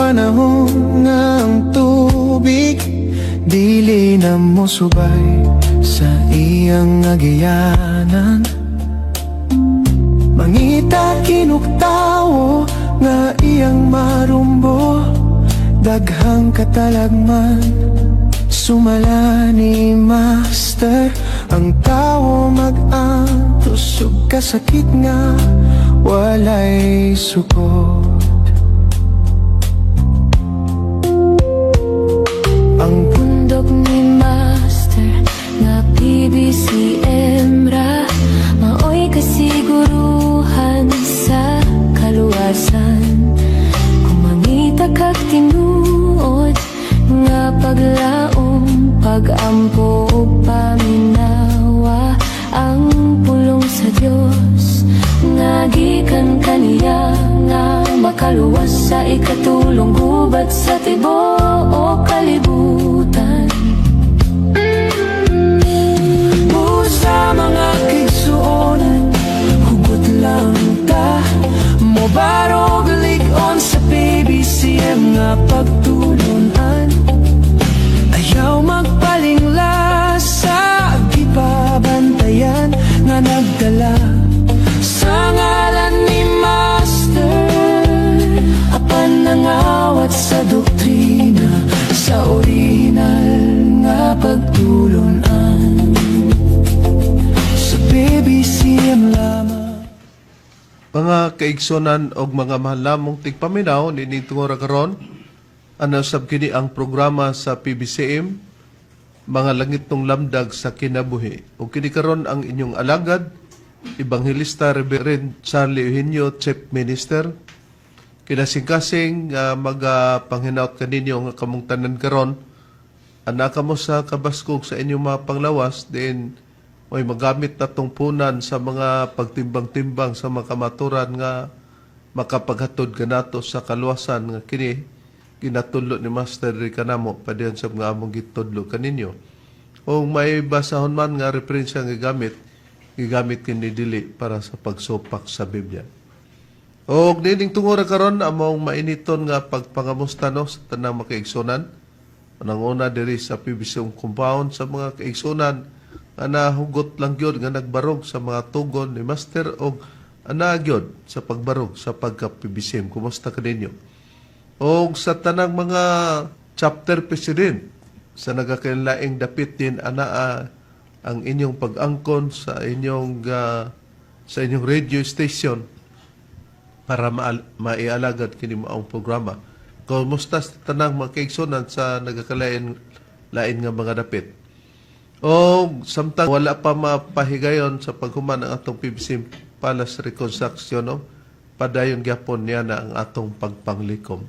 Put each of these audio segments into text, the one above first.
panahon nga ang tubig dili na mo subay sa iyang agianan. Mangita kinuktawo nga iyang marumbo, daghang katalagman sumala ni Master. Ang tao mag-antos ug kasakit nga walay sukod. Ang bundok ni Master nga PBCM ra maoy kasiguruhan sa kaluwasan. Kung mangita kag tinuod nga paglaom, pagampo ug paminawa, ang pulong sa Dios nga gikan kaniya nga makaluwas sa ikatulong gubat sa tibuok kalibutan. Sa mga kigsuonan, hugot lang ta mo barog ligon sa PBCM nga pagtulunan. Ayaw magpalingla sa gipabantayan nga nagdala sa ngalan ni Master. Apan nangawat sa doktrina sa orihinal nga pagtulunan. Sa PBCM lamang. Mga kaigsonan og mga mahal namong tigpaminaw nining tungora karon, ano sab kini ang programa sa PBCM, mga langit ng lamdag sa kinabuhi. O kini karon ang inyong alagad, Evangelista Reverend Charlie Eugenio, Chief Minister. Kinasing-kasing magpanghinaut kaninyo nga kamong tanan karon, anaka mo sa kabaskog sa inyong mga panglawas, then may magamit na tungpunan sa mga pagtimbang-timbang sa mga kamaturan nga makapaghatod kanato sa kaluwasan nga kini ginatudlo ni Master Ricanamo padiyan sa mga among gitudlo kaninyo. O may basahon man nga referensya nga gigamit kini dili para sa pagsupak sa Biblia. O nining tungora karon among mainiton nga pagpangamusta no sa tanang makaigsunan. Anang una diri sa PBC compound sa mga kaigsunan nga nahugot lang gyud nga nagbarog sa mga tugon ni Master o ana gyud sa pagbarog sa pagka-PBCM. Kumusta kaninyo? O sa tanang mga chapter president sa nagakailaing dapit din ana ang inyong pag-angkon sa inyong radio station para maialagad kini maong programa. Kumusta sa tanang mga kaigsunan sa nagakalain lain nga mga dapit? O samtang wala pa mapahigayon sa paghuman ang atong PBC Palace Reconstruction, no? Padayon gyapon niya na ang atong pagpanglikom.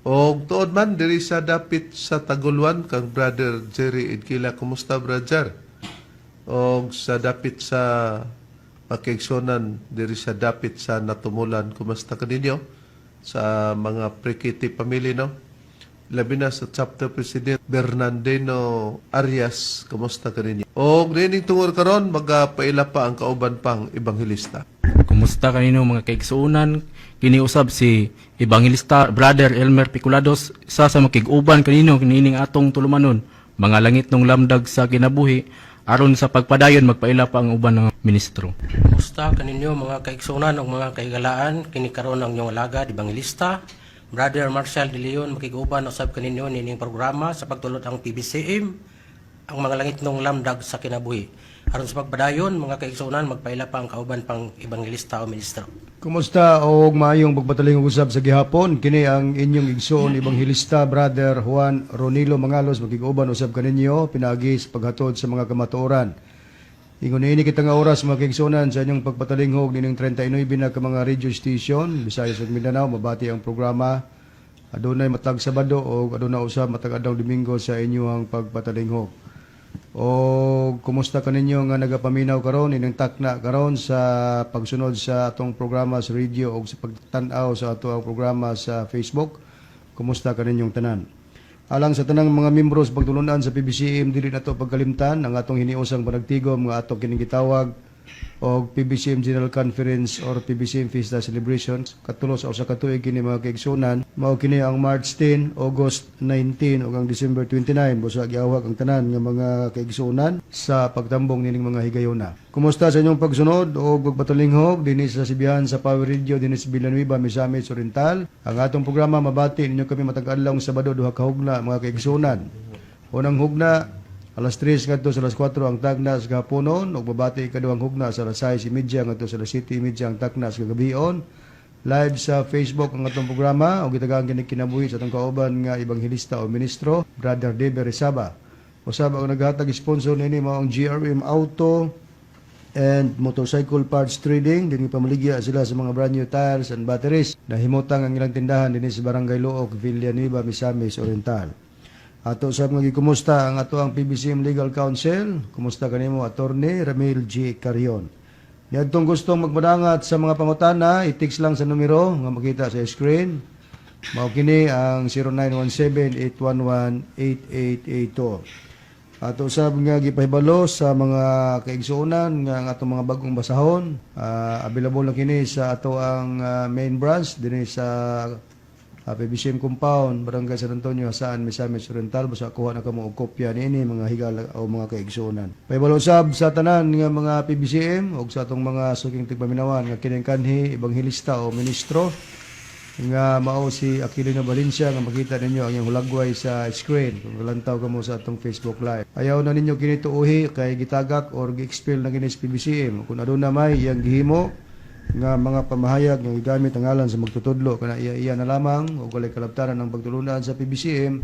O tuod man diri sa dapit sa Taguluan kang Brother Jerry Idkila, kumusta brother? O sa dapit sa Pakigsonan diri sa dapit sa Natumulan, kumusta kaninyo? Sa mga Prekiti family, no? Labi na sa chapter president Bernardino Arias, kumusta kaninyo? O nining tungod karon magapaila pa ang kauban pang ebanghelista. Kumusta kanino mga kaigsuunan? Kiniusab si Evangelista Brother Elmer Piculados, isa sa makig-uban kanino kinining atong tulumanon, mga langit ng lamdag sa kinabuhi, aron sa pagpadayon magpaila pa ang uban ng ministro. Kumusta kaninyo mga kaigsuunan o mga kaigalaan, kinikaroon ang inyong alagad, Evangelista Brother Marcel De Leon, makig-uban usab kaninyo nining programa sa pagtulot ang PBCM, ang mga langit ng lamdag sa kinabuhi. Aron sa pagpadayon, mga kaigsuunan, magpaila pa ang kauban pang ebangelista o ministro. Kumusta o maayong pagpataling usab sa gihapon? Kini ang inyong igsoon ebangelista Brother Juan Ronilo Mangalos, makig-uban usab kaninyo pinagi sa paghatod sa mga kamatuoran. Ingon ini kita nga oras mga kaigsuonan sa inyong pagpatalinghog nining 39 na ka mga radio station Visayas ug Mindanao. Mabati ang programa. Adunay matag Sabado o aduna usab matag adlaw Domingo sa inyong pagpatalinghog. O kumusta kaninyo nga nagapaminaw karon ining takna karon sa pagsunod sa atong programa sa radio o sa pagtan-aw sa atong programa sa Facebook? Kumusta kaninyong tanan? Alang sa tanang mga membros pagtulunan sa PBCM, dili nato pagkalimtan ang atong hiniusang panagtigom nga atong kining gitawag o PBCM General Conference or PBCM Fiesta Celebrations katulo sa usa ka tuig kini mga kaigsuonan. Mao kini ang March 10, August 19 ug ang December 29 busa giawag ang tanan nga mga kaigsuonan sa pagtambong nining mga higayuna. Kumusta sa inyong pagsunod o pagpatulinghog dinhi sa Sibihan sa Power Radio dinhi sa Villanueva, Misamis Oriental. Ang atong programa mabati ninyo kami matag adlaw Sabado duha ka hugna mga kaigsuonan. Unang hugna alas 3 ngadto sa alas 4 ang tagnas gahaponon ug babati ikaduhang hugna sa alas 6:30 ngadto sa alas 7:30 ang tagnas kagabion. Live sa Facebook ang atong programa ug gitagaan kini kinabuhi sa atong kauban nga ebanghelista o ministro Brother Deber Resaba. Usab ang naghatag sponsor nini mao ang GRM Auto and Motorcycle Parts Trading. Dinhi pamaligya sila sa mga brand new tires and batteries na himutang ang ilang tindahan dinhi sa Barangay Luok, Villanueva, Misamis Oriental. Ato sa mga kumusta ang ato ang PBCM Legal Counsel. Kumusta kanimo Attorney Ramil G. Carion. Niadtong gustong magmadangat sa mga pangutana, i-text lang sa numero nga makita sa screen. Mao kini ang 0917-811-8882. Ato usab nga gipahibalo sa mga kaigsuonan nga ang atong mga bagong basahon. Available na kini sa ato ang main branch dinhi sa PBCM Compound, Barangay San Antonio, Hasaan, Misamis Oriental. Basta kuha na kamo og kopya niini mga higala o mga kaigsuonan. Pahibalo usab sa tanan nga mga PBCM ug sa atong mga suking tigpaminawan nga kining kanhi ebanghelista o ministro nga mao si Aquilino Valencia nga makita ninyo ang iyang hulagway sa screen kung lantaw kamo sa atong Facebook Live. Ayaw na ninyo kini tuuhi kay gitagak or gi-expel na kini sa PBCM. Kung aduna may iyang gihimo nga mga pamahayag nga gigamit ang ngalan sa magtutudlo kana iya na lamang ug walay kalabtaran ng pagtulunan sa PBCM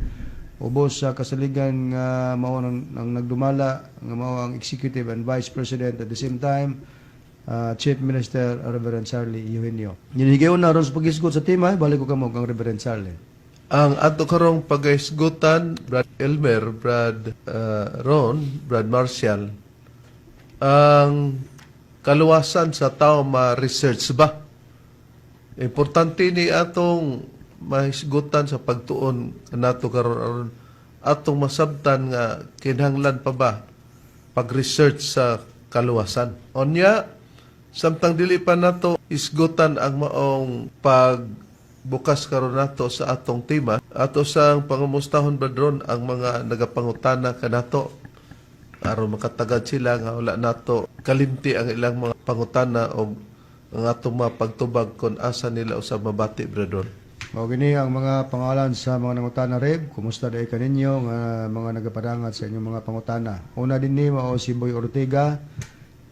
ubos sa kasaligan nga mao nang nagdumala nga mao ang Executive and Vice President at the same time Chief Minister Reverend Charlie Eugenio. Ninigayon na ron sa pag-isgot sa tema, balik ko kamo kang Reverend Charlie. Ang ato karong pag-isgutan, Brad Elmer, Brad Ron, Brad Marshall, ang kaluwasan sa tao ma-research ba? Importante ni atong mahisgutan sa pagtuon nato karon atong masabtan nga kinahanglan pa ba pag-research sa kaluwasan. Onya, samtang dili pa nato isgutan ang maong pagbukas karon nato sa atong tema, ato sang pangumustahon badron ang mga nagapangutana kanato aron makatagad sila nga wala nato kalimti ang ilang mga pangutana o ang atong mga pagtubag kung asa nila usab mabati bredon. Mao gini ang mga pangalan sa mga nangutana Reb. Kumusta day kaninyo nga mga nagapadangat sa inyong mga pangutana. Una dinhi mao si Boy Ortega,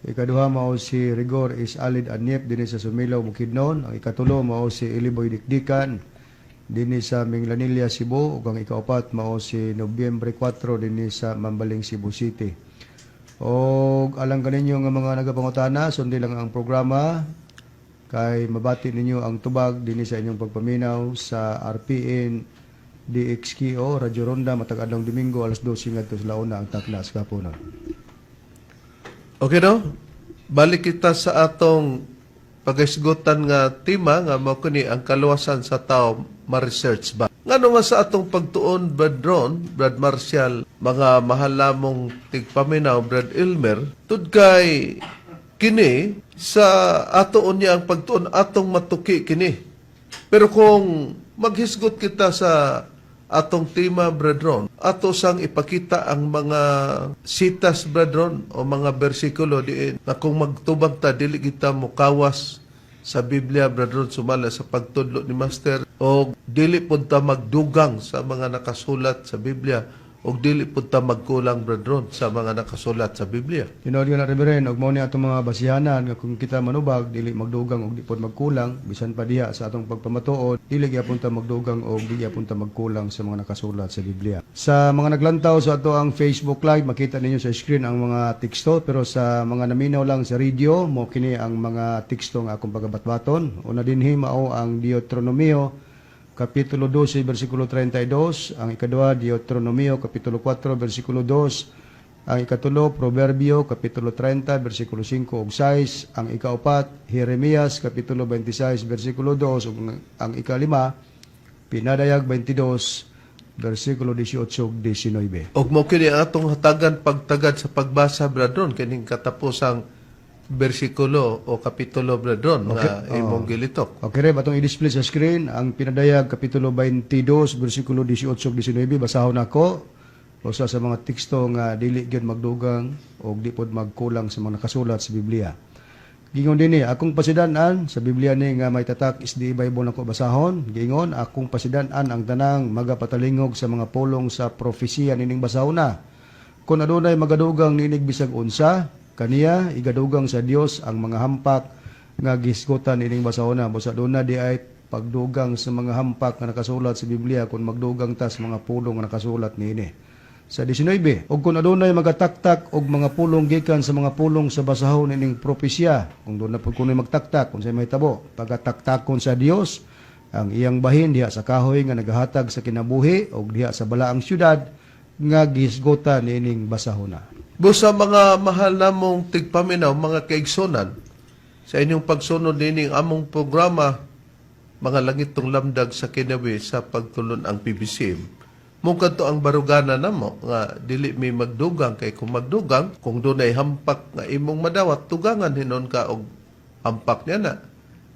ikaduha mao si Rigor is Alid Anyep dinhi sa Sumilaw, Bukidnon, ang ikatulo mao si Eliboy Dikdikan dinhi sa Minglanilla, Cebu, ug ang ikaapat mao si Nobyembre 4 dinhi sa Mambaling, Cebu City. Og alang kaninyo nga mga nagapangutana, sundi lang ang programa kay mabati ninyo ang tubag dinhi sa inyong pagpaminaw sa RPN DXKO Radyo Ronda matag adlaw Domingo alas 12 ngadto sa launa ang taklas kapunon. Okay no? Balik kita sa atong pag-isgutan nga tema nga mao kini ang kaluwasan sa tao ma-research ba. Ngano nga sa atong pagtuon Brad Ron, Brad Marshall, mga mahalamong tigpaminaw Brad Elmer, tud kay kini sa atoon niya ang pagtuon atong matuki kini. Pero kung maghisgot kita sa atong tema Brad Ron, ato sang ipakita ang mga sitas Brad Ron o mga bersikulo diin na kung magtubag ta dili kita mukawas sa Biblia Brad Ron sumala sa pagtudlo ni Master o dili pud ta magdugang sa mga nakasulat sa Biblia o dili pud ta magkulang Brad Ron sa mga nakasulat sa Biblia. Tinuod nga na Reverend, og mao ni atong mga basihanan nga kung kita manubag dili magdugang og di pod magkulang bisan pa diha sa atong pagpamatuod dili gyapon ta magdugang og di gyapon ta magkulang sa mga nakasulat sa Biblia. Sa mga naglantaw sa ato ang Facebook Live makita ninyo sa screen ang mga teksto, pero sa mga naminaw lang sa radio mo kini ang mga teksto nga akong pagabatbaton. Una dinhi mao ang Deuteronomio Kapitulo 12, versikulo 32. Ang ikaduha, Deuteronomio, Kapitulo 4, versikulo 2. Ang ikatulo, Proverbio, Kapitulo 30, versikulo 5 ug 6. Ang ikaapat, Jeremias, Kapitulo 26, versikulo 2. Ug ang ikalima, Pinadayag 22, versikulo 18 ug 19. Og mo kini ang atong hatagan pagtagad sa pagbasa Brad Ron kining katapusang bersikulo o kapitulo bradron nga imong gilitok. Okay, Reb, atong i-display sa screen ang pinadayag Kapitulo 22, versikulo 18-19, basahon ako. Usa sa mga teksto nga dili gyud magdugang o di pod magkulang sa mga nakasulat sa Biblia. Gingon dinhi, akong pasidan-an sa Biblia ni nga may tatak is di Bible nako basahon. Gingon, akong pasidan-an ang tanang magapatalingog sa mga pulong sa propesiya nining basahon na. Kung adunay magadugang ninig bisag unsa, kaniya igadugang sa Dios ang mga hampak nga gisgutan ining basahon na. Busa aduna di ay pagdugang sa mga hampak nga nakasulat sa Biblia kung magdugang ta sa mga pulong nga nakasulat niini. Sa 19, og kung adunay magataktak og mga pulong gikan sa mga pulong sa basahon ining propesya, kung doon na po kuno'y magtaktak, kung sa may tabo, pagataktakon sa Dios, ang iyang bahin diha sa kahoy nga nagahatag sa kinabuhi og diha sa balaang syudad nga gisgutan ining basahon na. Busa mga mahal namong tigpaminaw, mga kaigsonan, sa inyong pagsunod nining among programa, mga langit tong lamdag sa kinawi sa pagtulon ang PBCM. Mungkad to ang barugana namo nga dili may magdugang kay kung magdugang kung dunay hampak nga imong madawat tugangan hinon ka og hampak niya na.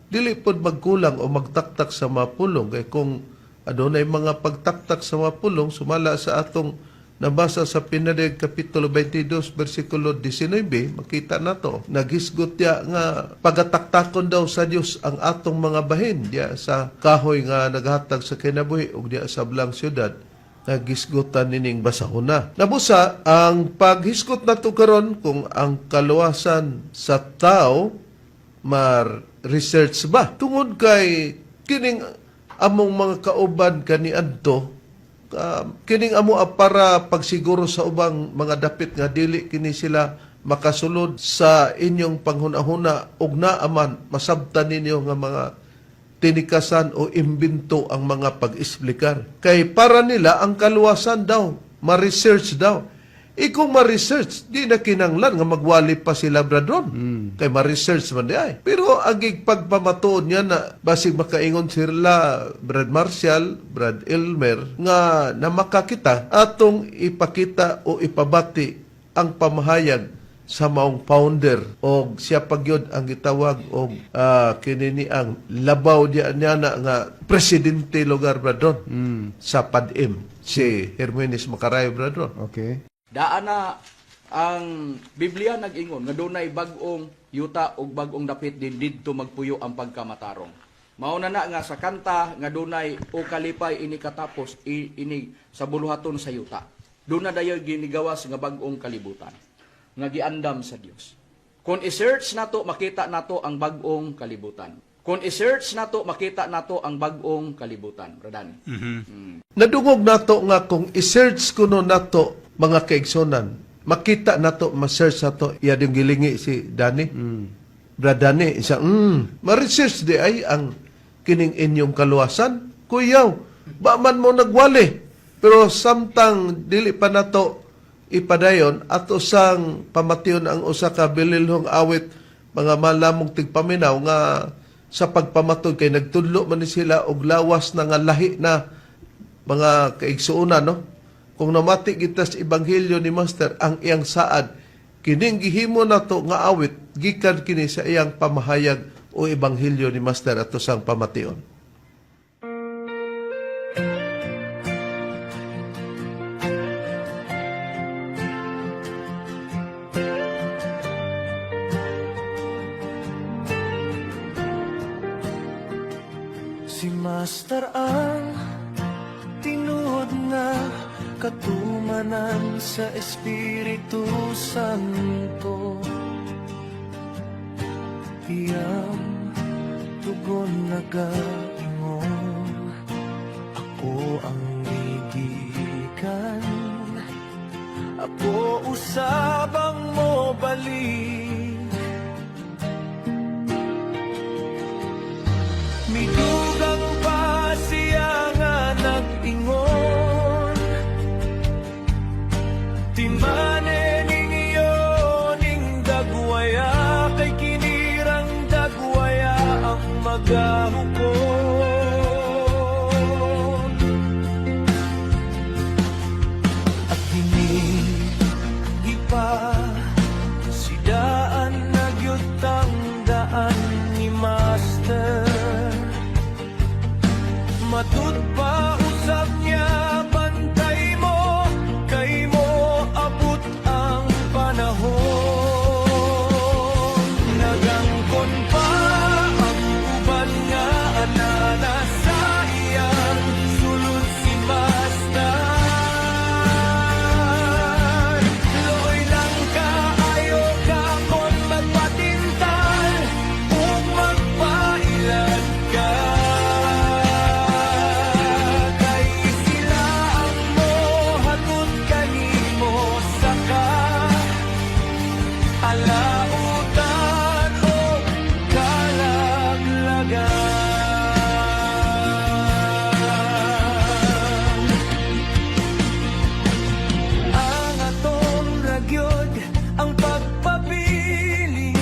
Dili pod magkulang o magtaktak sa mga pulong kay kung adunay mga pagtaktak sa mga pulong sumala sa atong nabasa sa pinadayag Kapitulo 22 versikulo 19 makita nato nagisgot ya nga pagataktakon daw sa Dios ang atong mga bahin diya sa kahoy nga naghatag sa kinabuhi ug diya sa blang syudad nagisgutan nining basahon na. Nabusa, ang paghisgot na to karon kung ang kaluwasan sa tao ma-research ba. Tungod kay kining among mga kauban kaniadto, kining amo para pagsiguro sa ubang mga dapit nga dili kini sila makasulod sa inyong panghunahuna ug naaman masabtan ninyo nga mga tinikasan o imbento ang mga pag-explicar. Kay para nila, ang kaluwasan daw, ma-research daw. Kung ma-research, di na kinanglan nga magwali pa sila bradron. Kay ma-research man di ay. Pero agig pagpamatuod niya na basig makaingon sila Brad Marshall, Brad Elmer, nga na makakita atong ipakita o ipabati ang pamahayag sa maong founder o siya pagyod ang gitawag og kinini ang labaw niya na nga presidente lugar bradron sa PADIM si Hermenes Macarayo bradron. Okay. Daan na ang Biblia nag-ingon nga dunay bag-ong yuta ug bag-ong dapit din didto magpuyo ang pagkamatarong. Mao na nga sa kanta nga dunay o kalipay ini katapos ini sa buluhaton sa yuta. Duna dayoy ginigawas nga bag-ong kalibutan nga giandam sa Dios. Kung i-search nato makita nato ang bag-ong kalibutan. Kung i-search nato makita nato ang bag-ong kalibutan. Radani. Nadungog nato nga kung i-search kuno nato mga kaigsonan, makita nato, ma-search nato, iya yung gilingi si Dani. Brad Dani, isa, ma-research di ay ang kining inyong kaluwasan. Kuyaw, ba man mo nagwali? Pero samtang dili pa nato ipadayon at usang pamation ang usa ka bililhong awit mga malamong tigpaminaw nga sa pagpamatod kay nagtudlo man ni sila og lawas na nga lahi na mga kaigsuonan no. Kung namati kita sa ebanghelyo ni Master ang iyang saad kining gihimo nato nga awit gikan kini sa iyang pamahayag o ebanghelyo ni Master at usang pamation. Si Master ang tinuod nga katumanan sa Espiritu Santo. Iyang tugon nagaingon, ako ang gigikan, ako usabang mo balik. Midugang pa siya nga nag-ingon, timane ninyo ning dagwaya, kay kinirang dagwaya ang magahukom. At hinigipa si pausap niya bantay mo, kay mo abot ang panahon. Nagangkon pa ang uban nga anana sa iyang sulod si Master. Loy lang ka, ayo ka kon magpatintal ug magpailan ka. Kay sila ang mohatod kanimo saka alautan o kalaglagan. Ang atong ragyod ang pagpabiling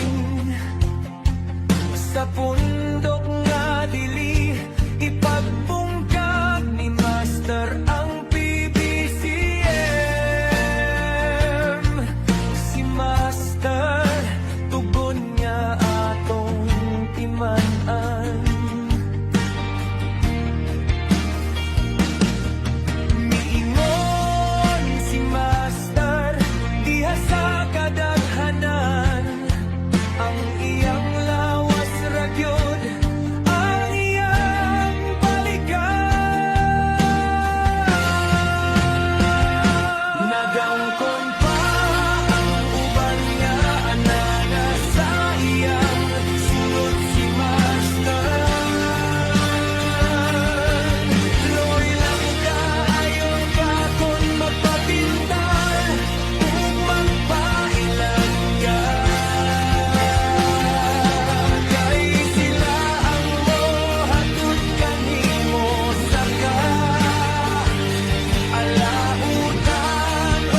sa pundok nga dili ipagpungkag ni Master ang PBCM. Si Master tugon niya atong timan-an. Miingon si Master diha sa kadaghanan, ang iyang lawas ragyod ang iyang balikan. Nagangkon pa ang uban nga anana sa iyang sulod si Master. Loy lang ka, ayo ka kon magpapintal ug magpailan ka. Kay sila ang mohatod kanimo saka alautan o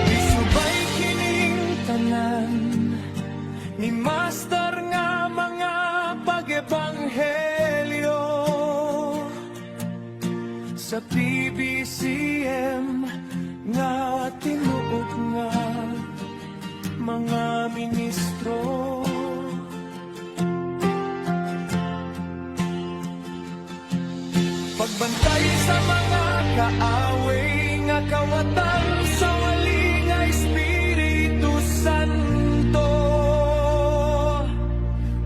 isubay kining tanan ni Master nga mga pag-ebanghelyo sa PBCM nga tinuod nga mga ministro. Pagbantay sa mga kaaway nga kawatan sa wali nga Espiritu Santo.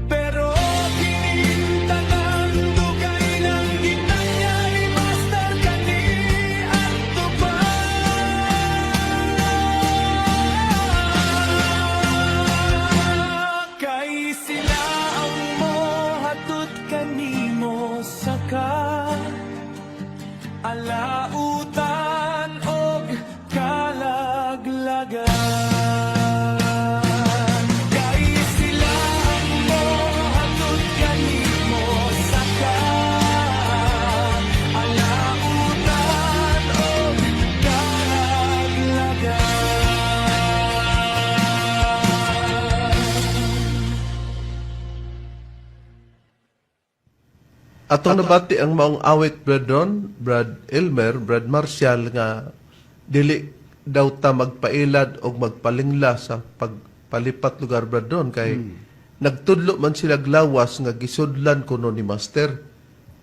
Pero kinintanan dugay ng ginanya ni Master kani adto pa. Kay sila ang mohatod kanimo saka alautan og kalaglagan. Kay sila ang mohatod kanimo saka alautan og kalaglagan. Atong nabati ang maong awit, Brad Ron, Brad Elmer, Brad Marcial, nga dili daw ta magpailad o magpalingla sa pagpalipat lugar, Brad Ron, kay nagtudlo man sila glawas nga gisudlan kuno ni Master.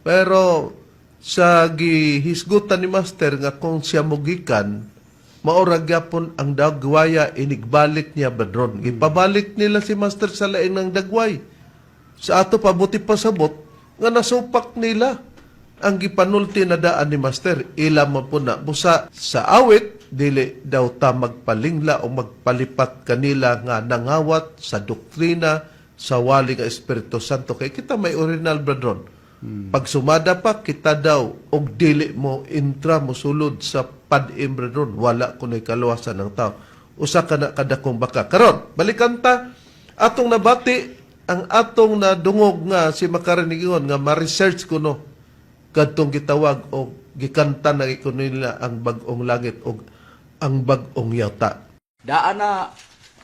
Pero sa gihisgutan ni Master nga kung siya mugikan, maurag yapon ang dagwaya inigbalik niya, Brad Ron. Ipabalik nila si Master sa laing ng dagway. Sa ato pabuti pasabot, nga nasupak nila ang gipanulti na daan ni Master. Ila mo po na busa sa awit, dili daw ta magpalingla o magpalipat kanila nga nangawat sa doktrina sa wali nga Espiritu Santo. Kay kita may original, Bradron. Pag sumada pa, kita daw og dili mo intra mo sulod sa padim, Bradron. Wala kunay kaluwasan ng tao. Usa ka na kadakong baka. Karon, balikan ta, atong nabati ang atong nadungog nga si makariningon nga ma-research kuno kadtong gitawag o gikanta na ikuno nila ang bag-ong langit o ang bag-ong yata. Daan na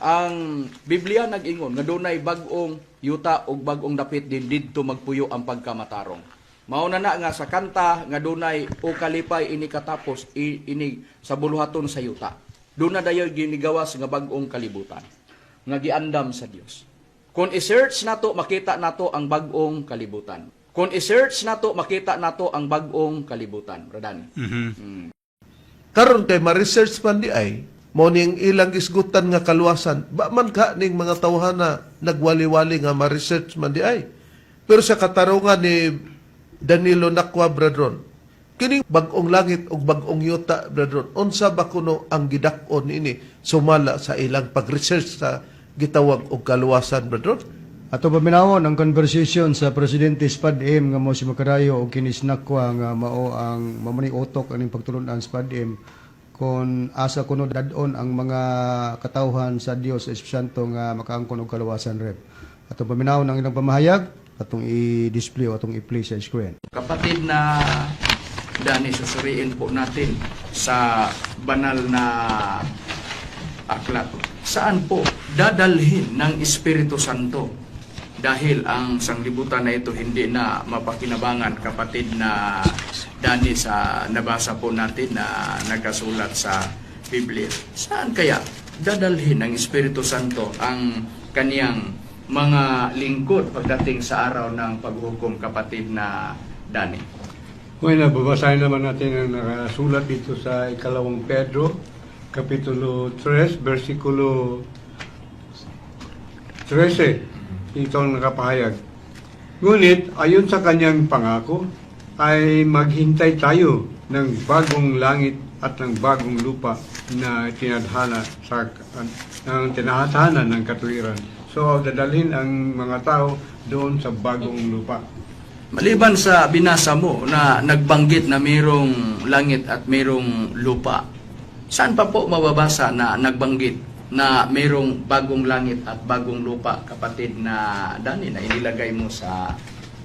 Ang Biblia nag-ingon nga dunay bag-ong yuta ug bag-ong dapit din didto magpuyo ang pagkamatarong. Mao na nga sa kanta nga dunay o kalipay ini katapos ini sa buluhaton sa yuta. Doon na dayoy ginigawas nga bag-ong kalibutan nga giandam sa Dios. Kung i-search nato makita nato ang bag-ong kalibutan. Kung i-search nato makita nato ang bag-ong kalibutan. Radani. Karon kay ma-research man di ay, mo ning ilang isgutan nga kaluwasan, ba man ka ning mga tawhana nagwali-wali nga ma-research man di ay. Pero sa katarungan ni Danilo Nakwa, brethren, kining bag-ong langit ug bag-ong yuta, brethren, unsa ba kuno ang gidak-on ini sumala sa ilang pag-research sa gitawag og kaluwasan, brethren? Ato paminawon ang conversation sa Presidente SPAD-M nga mo si Macarayo o kinis Nakwa nga mao ang mamani utok aning pagtulunan SPAD-M kung asa kuno dadon ang mga katawhan sa Dios sa Espiritu Santo nga makaangkon og kaluwasan rep. Ato paminawon ang ilang pamahayag atong i-display o atong i-play sa screen. Kapatid na Dani, susuriin po natin sa banal na aklat. Saan po dadalhin ng Espiritu Santo? Dahil ang sanglibutan na ito hindi na mapakinabangan, kapatid na Dani, sa nabasa po natin na nagkasulat sa Biblia. Saan kaya dadalhin ng Espiritu Santo ang kaniyang mga lingkod pagdating sa araw ng paghukom, kapatid na Dani? Well, babasahin naman natin ang nakasulat dito sa ikalawang Pedro, Kapitulo 3, versikulo 13. Ito ang nakapahayag. Ngunit, ayon sa kanyang pangako, ay maghintay tayo ng bagong langit at ng bagong lupa na tinadhana ng katuwiran. So, dadalhin ang mga tao doon sa bagong lupa. Maliban sa binasa mo na nagbanggit na mayroong langit at mayroong lupa, saan pa po mababasa na nagbanggit na mayroong bagong langit at bagong lupa, kapatid na Dani, na inilagay mo sa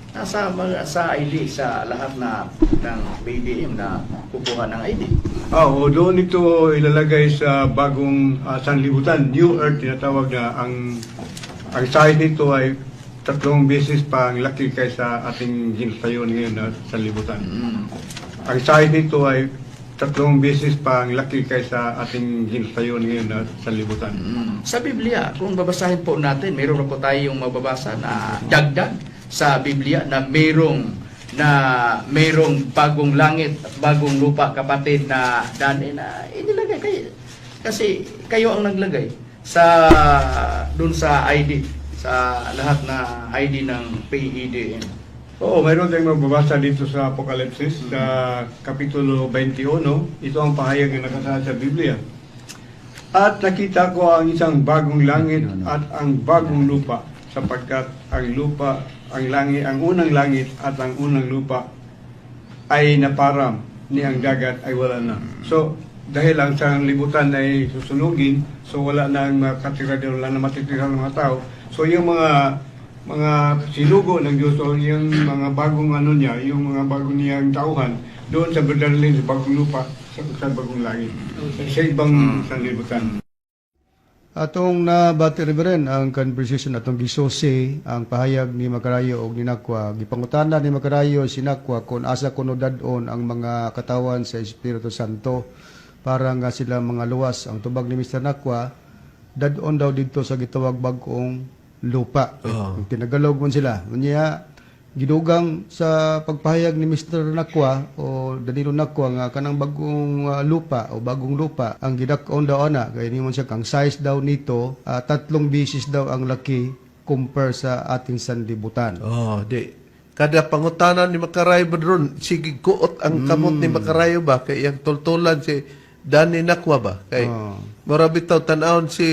ID, sa lahat na ng BBM na kukuha ng ID? Doon ito ilalagay sa bagong sanlibutan, New Earth, tinatawag na ang size nito ay 3 beses pa ang laki kaysa ating ginsayon ngayon na sanlibutan. Ang size nito ay 3 beses pa ang laki kaysa ating ginsayon ngayon na sanlibutan. Sa Biblia, kung babasahin po natin, mayroon na po tayong mababasa na dagdag sa Biblia na mayroong bagong langit at bagong lupa, kapatid na Dani, na inilagay kayo. Kasi kayo ang naglagay sa dun sa ID, sa lahat na ID ng PEDM. Oo, mayroon tayong magbabasa dito sa Apokalipsis, sa Kapitulo 21. Ito ang pahayag na nakasaad sa Biblia. At nakita ko ang isang bagong langit at ang bagong lupa, sapagkat ang unang langit at ang unang lupa ay naparam, ni ang dagat ay wala na. So, dahil ang sanglibutan ay susunugin, so wala na ang makatira doon, wala na matitira ng mga tao. So, yung mga sinugo ng Diyos o yung mga bagong yung mga bagong niyang tauhan, doon sa Berdalin, sa bagong lupa, sa bagong langit. Sa ibang sanglibutan. Atong nabati rin ang conversation atong gisose ang pahayag ni Macarayo og ni Nakwa. Gipangutana ni Macarayo si Nakwa kung asa kuno dadon ang mga katawan sa Espiritu Santo para nga sila mga luwas. Ang tubag ni Mr. Nakwa, dadon daw dito sa gitawag bag-ong lupa. Ang tinagalog mo sila. Unya, gidugang sa pagpahayag ni Mr. Nakwa o Danilo Nakwa nga kanang bagong lupa o bagong lupa ang gidak-on daw ana kay nimon siya kang size daw nito 3 beses daw ang laki compare sa ating sanlibutan. Di. Kada pangutanan ni Macarayo, brethren, sige kuot ang kamot ni Macarayo ba kay yang tultulan si Dani Nakwa ba kay marabitaw tan-awon si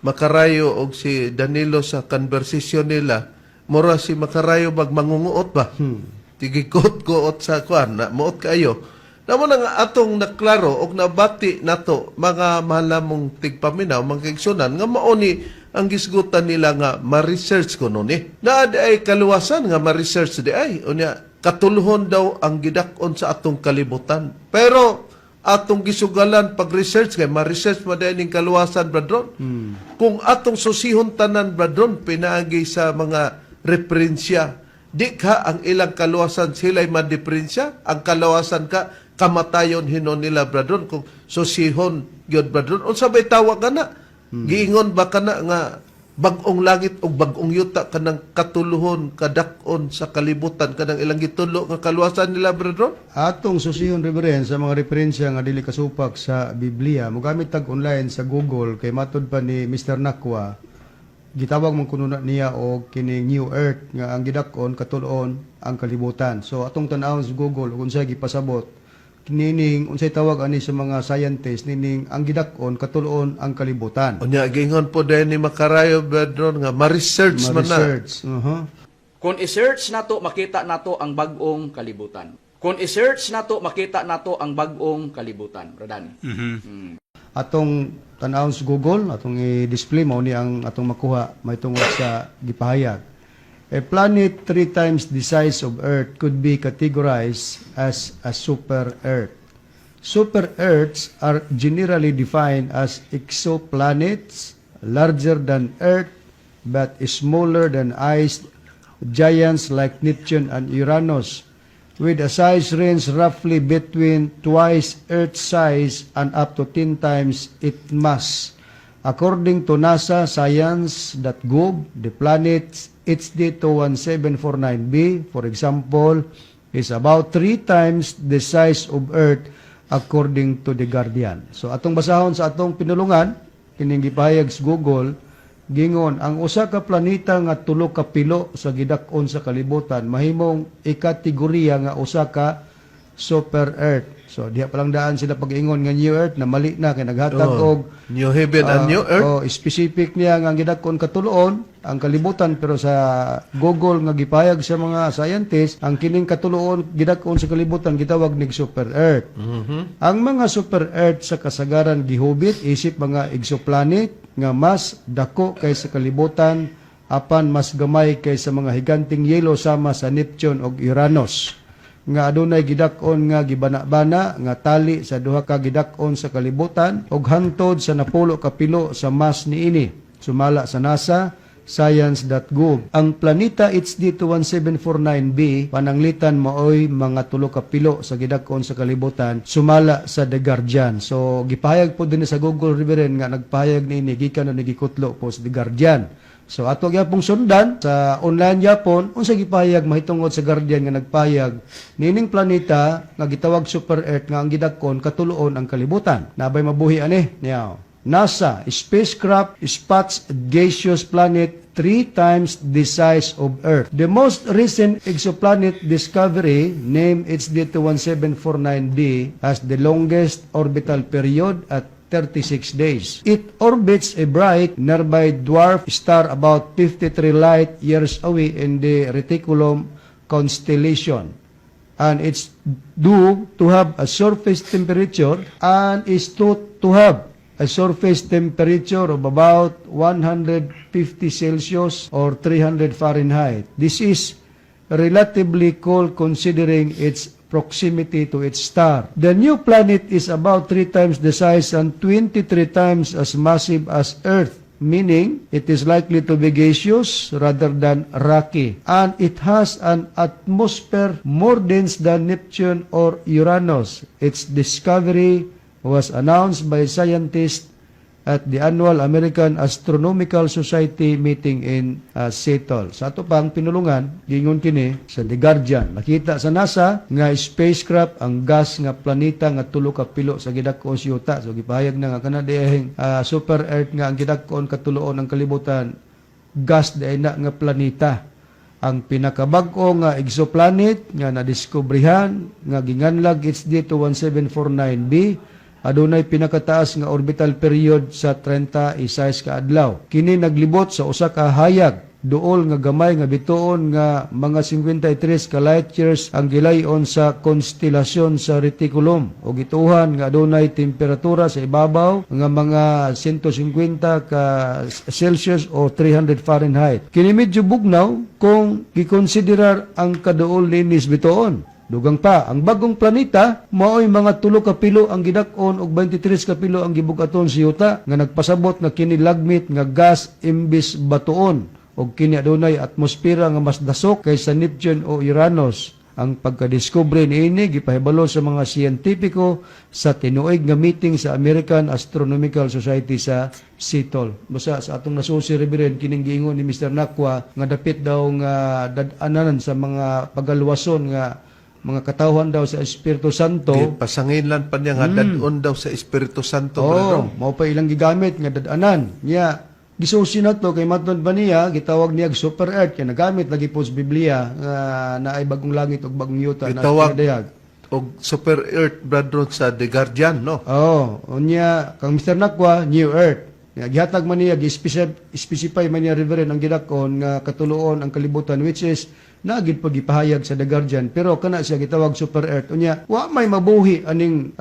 Macarayo o si Danilo sa conversation nila, mura si Macarayo bag mangunguot ba? Tigikot-kuot sa kuan, na muot kayo. Namo nga atong naklaro og nabati nato mga malamong tigpaminaw, mga kaigsunan, nga mauni ang gisgutan nila nga ma-research ko nun Na ay kaluwasan nga ma-research di ay. Unya, katuluhon daw ang gidakon sa atong kalibutan. Pero, atong gisugalan pag-research kay ma-research mo din ning kaluwasan bradron. Kung atong susihon tanan bradron pinaagi sa mga referensya, di ka ang ilang kaluwasan sila'y ma-diferensya, ang kaluwasan ka kamatayon hinon nila bradron kung susihon gyud bradron. Unsa bay tawag kana? Giingon ba kana nga bag-ong langit o bag-ong yuta kanang katuluhon kadak-on sa kalibutan kanang ilang gitulo nga kaluwasan nila brethren? Atong susihon reverend sa mga referensya nga dili kasupak sa Biblia, mogamit tag online sa Google kay matud pa ni Mr. Nakwa, gitawag man kuno na niya og kining New Earth nga ang gidak-on katulon ang kalibutan. So atong tan-awon sa Google kung unsay gipasabot kining unsay tawag ani sa mga scientists nining ang gidak-on katulon ang kalibutan. Unya gingon po dahil ni Makarayo brethren nga ma-research man na. Ma-research. Kung i-search nato makita nato ang bag-ong kalibutan. Kung i-search nato makita nato ang bag-ong kalibutan. Radani. Atong tan-awon sa Google, atong i-display mao ni ang atong makuha may tungod sa gipahayag. A planet 3 times the size of Earth could be categorized as a super Earth. Super Earths are generally defined as exoplanets larger than Earth but smaller than ice giants like Neptune and Uranus, with a size range roughly between twice Earth's size and up to 10 times its mass. According to NASA Science.gov, the planet's HD21749b, for example, is about 3 times the size of Earth according to The Guardian. So atong basahon sa atong pinulungan, kining gipahayag sa Google, gingon ang usa ka planeta nga tulo ka pilo sa gidak-on sa kalibutan mahimong ikategorya nga usa ka super Earth. So diha palang daan sila pag-ingon nga New Earth na mali na kay naghatag og New Heaven and New Earth. specific niya nga ang gidak-on katuloon ang kalibutan, pero sa Google nga gipahayag sa mga scientists ang kining katuloon gidak-on sa kalibutan gitawag nig super Earth. Ang mga super Earth sa kasagaran gihubit isip mga exoplanet nga mas dako kaysa kalibutan apan mas gamay kaysa mga higanting yelo sama sa Neptune ug Uranus nga adunay gidak-on nga gibana-bana nga tali sa duha ka gidak-on sa kalibutan ug hantod sa napulo ka pilo sa mass niini. Sumala sa NASA Science.gov, ang planeta HD21749b pananglitan maoy mga tulo ka pilo sa gidak-on sa kalibutan sumala sa The Guardian. So gipahayag po din sa Google Reverend nga nagpahayag niini gikan na nagikutlo po sa The Guardian. So ato gyapong sundan sa online gyapon unsa gipahayag mahitungod sa Guardian nga nagpahayag nining planeta nga gitawag super Earth nga ang gidak-on katuloon ang kalibutan. Nabay mabuhi ani niya. NASA spacecraft spots gaseous planet 3 times the size of Earth. The most recent exoplanet discovery, named HD21749b, has the longest orbital period at 36 days. It orbits a bright nearby dwarf star about 53 light years away in the Reticulum constellation, and it's due to have a surface temperature and is thought to have a surface temperature of about 150 Celsius or 300 Fahrenheit. This is relatively cold considering its proximity to its star. The new planet is about 3 times the size and 23 times as massive as Earth, meaning it is likely to be gaseous rather than rocky, and it has an atmosphere more dense than Neptune or Uranus. Its discovery was announced by scientists at the annual American Astronomical Society meeting in Seattle. Sa ato pang pinulungan, gingon kini sa The Guardian. Nakita sa NASA nga spacecraft ang gas nga planeta nga tulo ka pilo sa gidak-on sa yuta. So gipahayag na nga kana dihing super Earth nga ang gidak-on katuloon ang kalibutan, gas diay na nga planeta. Ang pinakabag-o nga exoplanet nga nadiskubrihan nga ginganlag HD21749b adunay pinakataas nga orbital period sa 36 ka adlaw. Kini naglibot sa usa ka hayag duol nga gamay nga bituon nga mga 53 ka light years ang gilayon sa konstelasyon sa Reticulum o gituhan nga adunay temperatura sa ibabaw nga mga 150 ka Celsius o 300 Fahrenheit. Kini medyo bugnaw kung gikonsiderar ang kaduol ninis bituon. Dugang pa, ang bagong planeta mao'y mga 3 ka pilo ang gidak-on ug 23 ka pilo ang gibug-aton sa yuta nga nagpasabot nga kini lagmit nga gas imbis batuon ug kini adunay atmosfera nga mas dasok kaysa Neptune o Uranus. Ang pagkadiskubre niini gipahibalo sa mga siyentipiko sa tinuig nga meeting sa American Astronomical Society sa Seattle. Basta sa atong nasusi Reverend kining giingon ni Mr. Nakwa nga dapit daw nga dad-anan sa mga pagaluwason nga mga katawhan daw sa Espiritu Santo. Pasanginlan pa niya nga dadon daw sa Espiritu Santo. Brother. Mao pa ilang gigamit nga dad-anan. Nya gisusi na to kay matod ba niya gitawag niya super earth kay nagamit lagi po sa Biblia nga naay bagong langit ug bagong yuta na Gitawag pinadayag. og Super Earth, brother, sa The Guardian, no? Unya kang Mr. Nakwa new earth. Nga gihatag man niya gi-specify man niya Reverend ang gidakon nga katuluon ang kalibutan which is nagid pag gipahayag sa The Guardian pero kana siya gitawag super earth unya wa may mabuhi aning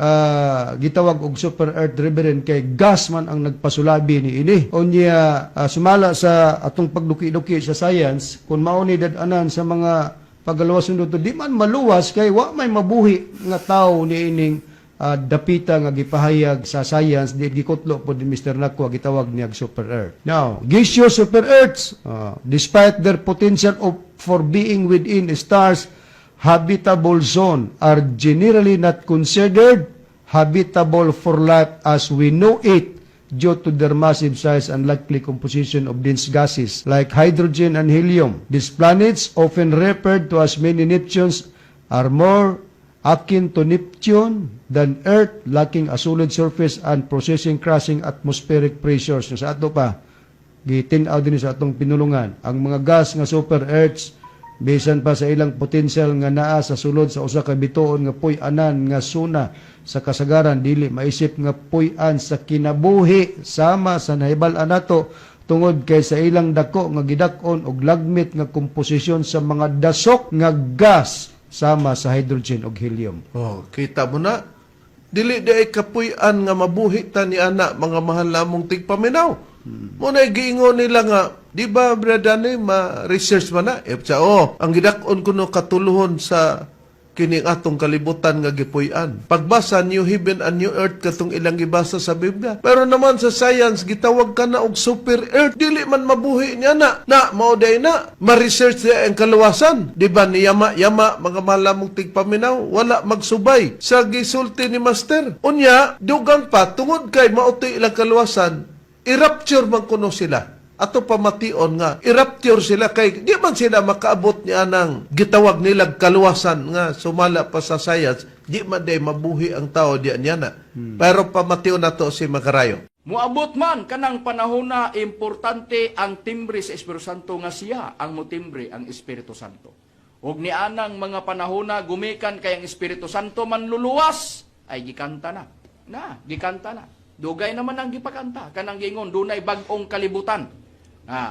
gitawag og super earth Reverend kay gas man ang nagpasulabi ni ini unya sumala sa atong pagduki-duki sa science kun mao ni dad-anan sa mga pagalawason dito di man maluwas kay wa may mabuhi nga tawo ni ining dapita nga gipahayag sa science di gikutlo po ni Mr. Nakwa gitawag niya super earth. Now, gisyo super earths despite their potential for being within stars habitable zone are generally not considered habitable for life as we know it due to their massive size and likely composition of dense gases like hydrogen and helium. These planets, often referred to as mini Neptunes, are more akin to Neptune than Earth, lacking a solid surface and processing crashing atmospheric pressures. Sa ato pa, gitinaw din sa atong pinulungan. Ang mga gas nga super Earths, bisan pa sa ilang potential nga naa sa sulod sa usa ka bituon nga puy-anan nga suna sa kasagaran, dili maisip nga puy-an sa kinabuhi sama sa nahibal-an nato tungod kay sa ilang dako nga gidak-on og lagmit nga komposisyon sa mga dasok nga gas sama sa hydrogen ug helium. Kita mo na. Dili di ay kapuy-an nga mabuhi ta ni ana mga mahal namong tigpaminaw. Muna giingon nila nga, di ba bradane ma-research man na? Ang gidakon kuno katuluhon sa kining atong kalibutan nga gipuy-an. Pagbasa New Heaven and New Earth katong ilang gibasa sa Biblia. Pero naman sa science gitawag ka na og super earth. Dili man mabuhi niya na mao day na ma-research niya ang kaluwasan. Di ba ni yama mga malamong tigpaminaw wala magsubay sa gisulti ni Master. Unya dugang pa tungod kay mautoy ilang kaluwasan i-rapture man kuno sila. Ato pamation nga i-rapture sila kay di man sila makaabot niya ng gitawag nilang kaluwasan nga sumala pa sa science di man day mabuhi ang tao diyan niya na. Pero pamation nato si Macarayo. Muabot man kanang panahon na importante ang timbre sa Espiritu Santo nga siya ang motimbre ang Espiritu Santo. Og nianang mga panahon na gumikan kay ang Espiritu Santo man luluwas ay gikanta na. Gikanta na. Dugay naman ang gipakanta kanang giingon dunay bag-ong kalibutan.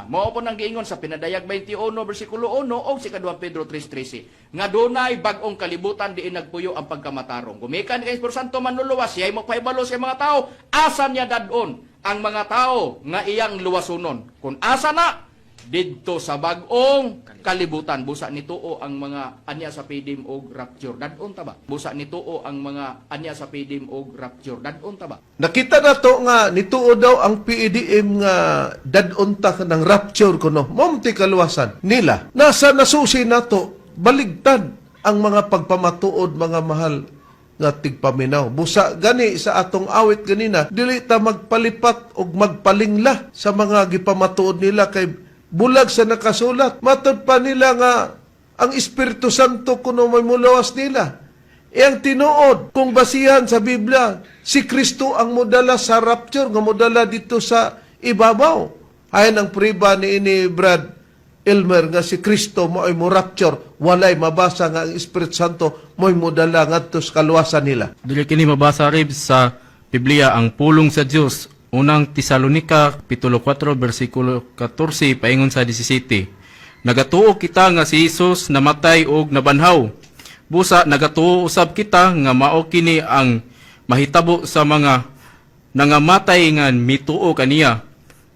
Mao po nang giingon sa Pinadayag 21 bersikulo 1 o si 2 Pedro 3:13 nga dunay bag-ong kalibutan diin nagpuyo ang pagkamatarong. Gumikan kay Espiritu Santo man luluwas siya mo pahibalo sa mga tao asa niya dadon ang mga tao nga iyang luwasunon. Kung asa na didto sa bag-ong kalibutan busa nituo ang mga anya sa pidim og rapture dadon ta ba busa nituo ang mga anya sa pidim og rapture dadon ta ba. Nakita na to nga nituo daw ang PDM nga dadon ta ng rapture kuno momti kaluwasan nila nasa nasusi nato baligtad ang mga pagpamatuod mga mahal nga tigpaminaw. Busa gani sa atong awit ganina dili ta magpalipat og magpalingla sa mga gipamatuod nila kay bulag sa nakasulat. Matod pa nila nga ang Espiritu Santo kuno may mulawas nila. Ang tinuod, kung basihan sa Biblia, si Kristo ang modala sa rapture, nga modala dito sa ibabaw. Ayon ang priba ni ini Brad Elmer nga si Kristo mo ay mo rapture, walay mabasa nga ang Espiritu Santo mo ay modala ngadto sa kaluwasan nila. Dili kini mabasa rib sa Biblia ang pulong sa Dios. Unang Tesalonica, Kapitulo 4, versikulo 14, paingon sa 17. Nagatuo kita nga si Jesus namatay og nabanhaw. Busa, nagatuo usab kita nga mao kini ang mahitabo sa mga nangamatay nga mituo kaniya.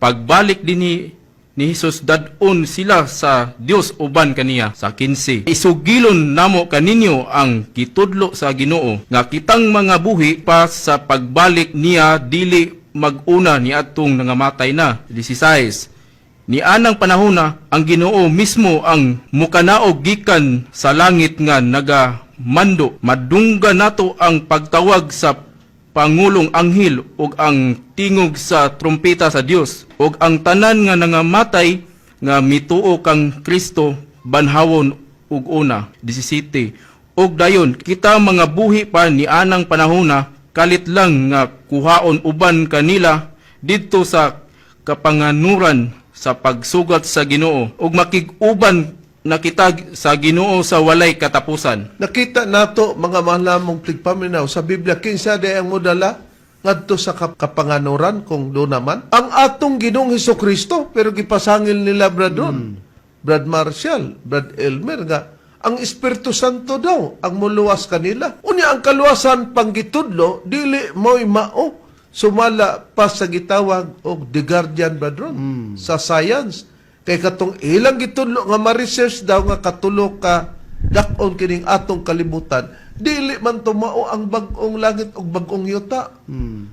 Pagbalik dinhi ni Hesus dadon sila sa Dios uban kaniya. Sa 15, isugilon namo kaninyo ang gitudlo sa Ginoo nga kitang mga buhi pa sa pagbalik niya dili mag-una ni atong nangamatay na. 16, ni anang panahona ang Ginoo mismo ang mukanaog gikan sa langit nga nagamando. Madungga nato ang pagtawag sa Pangulong Anghel ug ang tingog sa trumpeta sa Dios ug ang tanan nga nangamatay nga mituo kang Kristo banhawon ug una. 17, ug dayon kita mga buhi pa ni anang panahona kalit lang nga kuhaon uban kanila didto sa kapanganuran sa pagsugat sa Ginoo ug makig-uban na kita sa Ginoo sa walay katapusan. Nakita nato mga malamong tigpaminaw sa Biblia kinsa day ang modala ngadto sa kapanganuran kung do naman ang atong Ginoong Hesukristo pero gipasangil nila Brad Marshall, Brad Elmer nga ang Espiritu Santo daw ang muluwas kanila. Unya ang kaluwasan panggitudlo dili mo'y mao sumala pa sa gitawag og The Guardian Bradron sa science. Kay katong ilang gitudlo nga ma-research daw nga katulo ka dak-on kining atong kalibutan, dili man tumao ang bag-ong langit ug bag-ong yuta.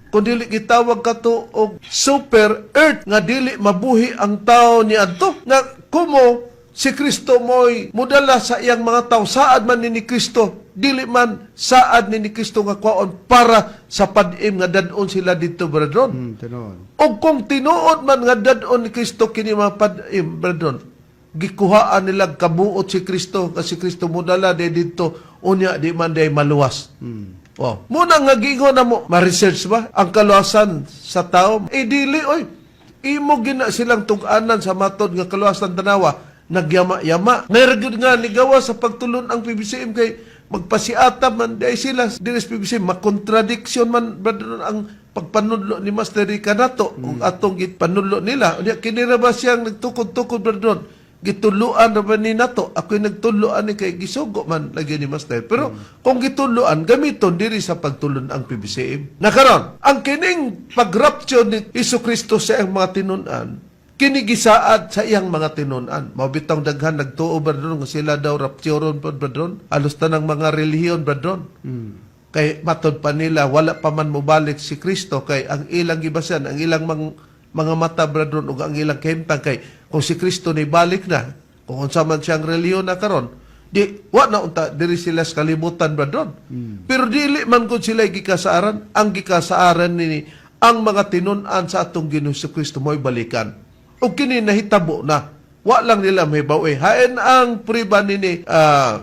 Kung dili gitawag kato og super earth nga dili mabuhi ang tao niadto. Nga kumo si Kristo mo'y mudala sa iyang mga tao, saad man ni Kristo, dili man saad ni Kristo nga kwaon para sa padim nga dadon sila dito, brethren. Tinuod. O kung tinuod man nga dadon ni Kristo kini mga padim, brethren, gikuhaan nila kabuot si Kristo, kasi Kristo mudala de dito, unya di man day maluwas. Oh, muna nga gingon na mo, ma-research ba ang kaluwasan sa tao? Dili, oy, imo gina silang tug-anan sa matod nga kaluwasan tanawa, nagyama-yama. Mayroon nga nigawa sa pagtulon ang PBCM kay magpasiata man day sila dinis PBCM makontradiksyon man brother ang pagpanudlo ni Master Rica nato ug atong gitpanudlo nila. Unya kinira ba siyang nagtukod-tukod brother gituluan ra ba ni nato ako'y nagtuluan ni kay gisugo man lagi ni Master pero kung gituluan gamiton diri sa pagtulon ang PBCM. Nakaron ang kining pagrapture ni Jesucristo sa iyang mga tinunan kinigisaad sa iyang mga tinunan. Mabitang daghan nagtuo bradron nga sila daw rapturon pod bradron. Alos tanang mga relihiyon bradron. Kay matod pa nila wala pa man mobalik si Kristo kay ang ilang gibasan, ang ilang mga mata bradron ug ang ilang kahimtang kay kung si Kristo ni balik na, kung unsa man siyang relihiyon na karon, di wa na unta diri sila sa kalibutan bradron. Pero dili man gud sila gikasaaran, ang gikasaaran ni ang mga tinunan sa atong Ginoo Kristo mo'y balikan. O kini nahitabo na. Wa lang nila may bawi. Hain ang priba ni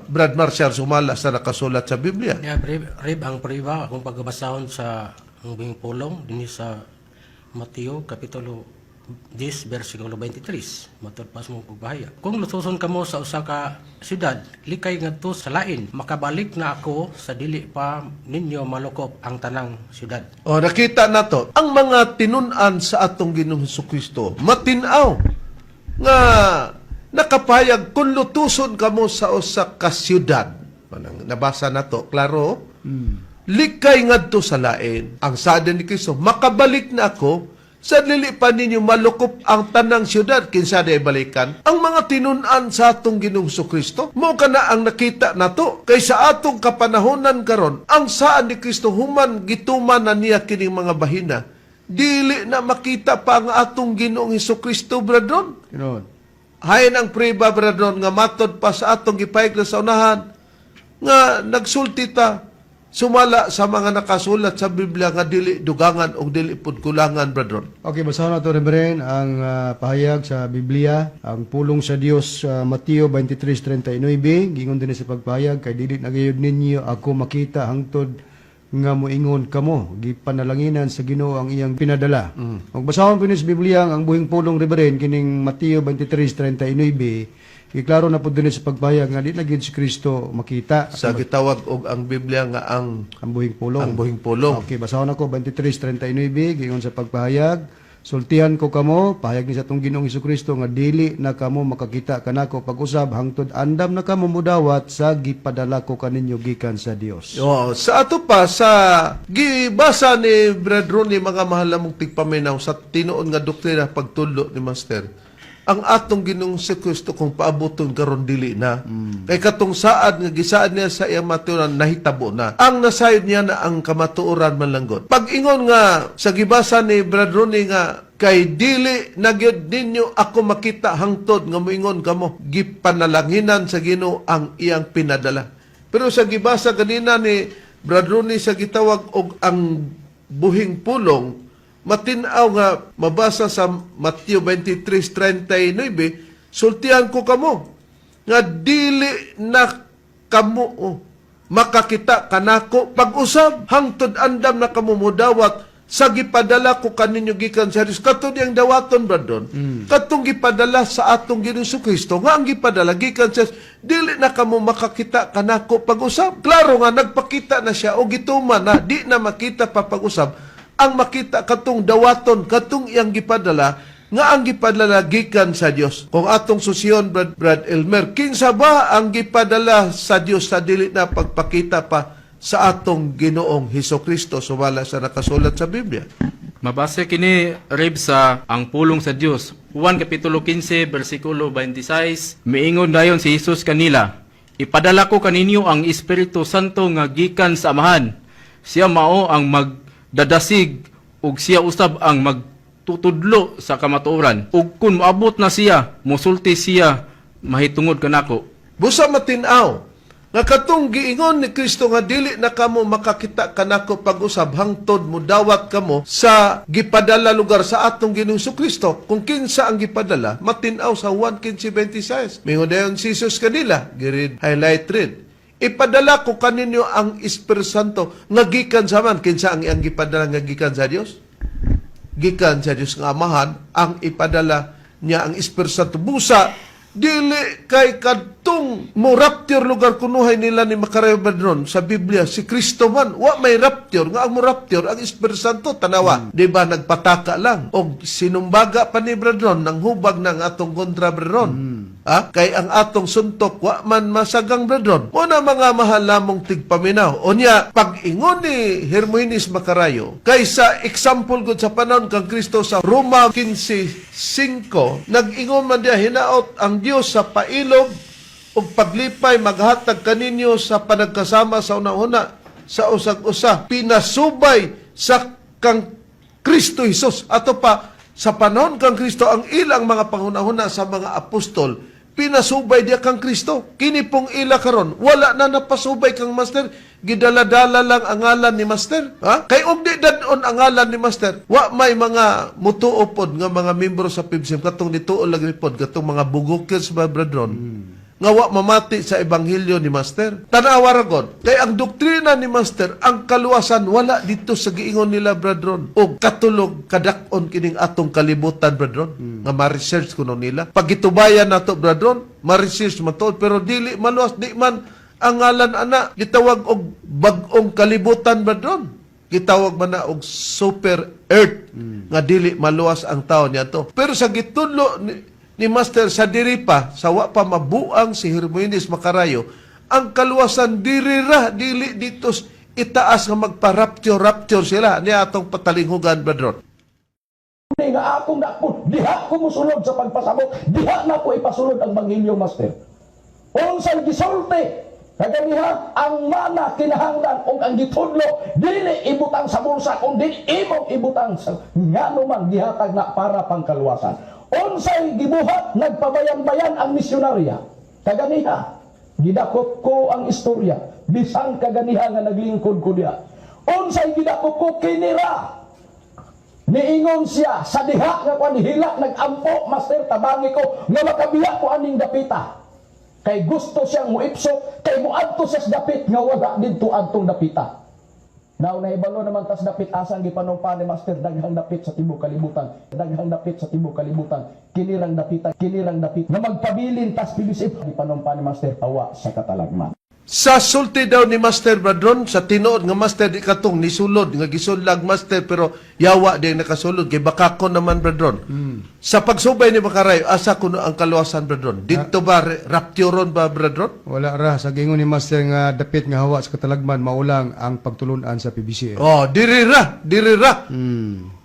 Brad Marshall sumala sa nakasulat sa Biblia. Yeah, rib ang priba akong pagbasahon sa ang bing pulong dinhi sa Mateo kapitulo 10 bersikulo 23. Matod pas mo pagbahaya. Kung lutuson kamo sa usa ka syudad, likay ngadto sa lain, makabalik na ako sa dili pa ninyo malukop ang tanang syudad. O nakita nato ang mga tinunan sa atong Ginoong Hesukristo matinaw nga nakapayag kung lutuson kamo sa usa ka syudad. Manang nabasa nato, klaro. Likay ngadto sa lain. Ang sada ni Kristo, makabalik na ako sa dili pa ninyo malukop ang tanang syudad kinsa day balikan. Ang mga tinunan sa atong Ginoong Kristo mo kana ang nakita nato kay sa atong kapanahonan karon ang saan ni Kristo human gituman na niya kining mga bahina dili na makita pa ang atong Ginoong Kristo bradron. Tinuod. Hain ang priba bradron nga matod pa sa atong gipayag sa unahan nga nagsulti ta sumala sa mga nakasulat sa Biblia nga dili dugangan o dili pud kulangan bradron. Okay, basahan nato Reverend ang pahayag sa Biblia, ang pulong sa Dios sa Mateo 23:39, gingon din sa pagpahayag kay dili nagayod ninyo ako makita hangtod nga moingon kamo gipanalanginan sa Ginoo ang iyang pinadala. Ug basahon po ni sa Biblia ang buhing pulong Reverend kining Mateo 23:39. Iklaro na po din sa pagbayag nga di na gid si Kristo makita Sa gitawag og ang Biblia nga ang buhing pulong. ang buhing pulong. Okay, basahon ako 23:39 gingon sa pagpahayag, sultihan ko kamo, pahayag ni sa atong Ginoong Hesukristo nga dili na kamo makakita kanako pag-usab hangtod andam na kamo mudawat sa gipadala ko kaninyo gikan sa Dios. Oh, sa ato pa sa gibasa ni Brad Ron ni mga mahal mong tigpaminaw sa tinuon nga doktrina pagtudlo ni Master. ang atong Ginoong si Kristo kung paabuton karon dili na. Kay katong saad nga gisaad niya sa iyang matuoran nahitabo na. Ang nasayod niya na ang kamatuoran man langgod. Pag-ingon nga sa gibasa ni Brad Ronnie nga kay dili na gyud ninyo ako makita hangtod nga moingon kamo gipanalanghinan sa Ginoo ang iyang pinadala. Pero sa gibasa kanina ni Brad Ronnie sa gitawag og ang buhing pulong, matinaw nga mabasa sa Mateo 23:39, sultihan ko kamo nga dili na kamo makakita kanako pag-usab hangtod andam na kamo mudawat sa gipadala ko kaninyo gikan sa Dios. Katong yang dawaton bradon, katong gipadala sa atong Ginoong Kristo nga ang gipadala gikan sa Dios, dili na kamo makakita kanako pag-usab. Klaro nga nagpakita na siya o gituman na di na makita pa pag-usab. Ang makita katong dawaton, katong iyang gipadala, nga ang gipadala gikan sa Dios. Kung atong susyon, Brad Elmer, kinsa ba ang gipadala sa Dios sa dili na pagpakita pa sa atong Ginoong Hesukristo sumala sa nakasulat sa Biblia? Mabase kini Reb sa ang pulong sa Dios. Juan kapitulo 15 bersikulo 26, miingon dayon si Jesus kanila, ipadala ko kaninyo ang Espiritu Santo nga gikan sa Amahan. Siya mao ang magdadasig ug siya usab ang magtutudlo sa kamatuoran. Ug kun moabot na siya, mosulti siya mahitungod kanako. Busa matinaw nga katong giingon ni Kristo nga dili na kamo makakita kanako pag-usab hangtod mo dawat kamo sa gipadala lugar sa atong Ginoong Kristo. Kung kinsa ang gipadala, matinaw sa 1:15-26. Mingon dayon si Jesus kanila, girid highlight red. Ipadala ko kaninyo ang Espiritu Santo nga gikan sa man. Kinsa ang iyang gipadala nga gikan sa Dios? Gikan sa Dios nga Amahan ang ipadala niya ang Espiritu Santo. Busa dili kay kadtong mo rapture lugar kunuhay nila ni Macarayo Badron sa Biblia si Kristo man wa may rapture nga ang mo rapture ang Espiritu Santo tanawa di ba nagpataka lang og sinumbaga pa ni Badron nang hubag ng atong kontra Badron kay ang atong suntok wa man masagang Badron o na mga mahal lamong tigpaminaw unya pag-ingon ni Hermogenes Macarayo kaysa example gud sa panahon kang Kristo sa Roma 15:5 nag-ingon man diya hinaot ang Dios sa pailog ug paglipay maghatag kaninyo sa panagkasama sa una-una sa usag-usa pinasubay sa kang Kristo Jesus ato pa sa panahon kang Kristo ang ilang mga panghunahuna sa mga apostol pinasubay dia kang Kristo kini pong ila karon wala na napasubay kang master gidala-dala lang ang ngalan ni master kay og di dadon ang ngalan ni master wa may mga mutuo pod nga mga membro sa PIBSIM katong dituo lagi pod katong mga bugokers ba bradron nga wa mamati sa ebanghelyo ni master tanawa ra gud kay ang doktrina ni master ang kaluwasan wala dito sa giingon nila bradron og katulog kadak-on kining atong kalibutan bradron nga ma-research kuno nila pagitubayan nato bradron ma-research man to pero dili maluwas di man ang ngalan ana gitawag og bag-ong kalibutan bradron gitawag man na og super earth nga dili maluwas ang tawo niadto pero sa gitudlo ni Master sa diri pa, sa wa pa mabuang si Hermogenes Macarayo, ang kaluwasan diri ra, dili dito itaas nga magpa-rapture sila ni atong patalinghugan, Bradron. Nga akong nakon, diha ko musulod sa pagpasabot, diha na ko ipasulod ang Bangilyo, Master. Unsay gisulti, kaganiha, ang mana kinahanglan o ang gitudlo, dili ibutang sa bulsa, kung dili imong ibutang sa nga naman gihatag na para pangkaluwasan. Unsay gibuhat nagpabayan-bayan ang misyonarya kaganiha gidakop ko ang istorya bisan kaganiha nga naglingkod ko diha unsay gidakop ko kinira niingon siya sa diha nga kanihila nagampo master tabangi ko nga makabiya ko aning dapita kay gusto siyang muipso kay muadto sa dapit nga wala didto adtong dapita. Now, naibalo naman tas dapit asang gipanumpa ni Master daghang dapit sa tibuok kalibutan. Daghang dapit sa tibuok kalibutan. Kinirang dapit na magpabilin tas PBSF gipanumpa ni Master tawa sa katalagman. Sa sulti daw ni Master Bradron, sa tinuod nga Master di katong nisulod, nga gisullag Master pero yawa di nakasulod, kay bakakon naman Bradron. Sa pagsubay ni Macarayo, asa kuno ang kaluwasan Bradron? Dito ba, rapturon ba Bradron? Wala ra sa gingon ni Master nga dapit nga hawa sa katalagman maulang ang pagtulunan sa PBCM. Oh, diri ra.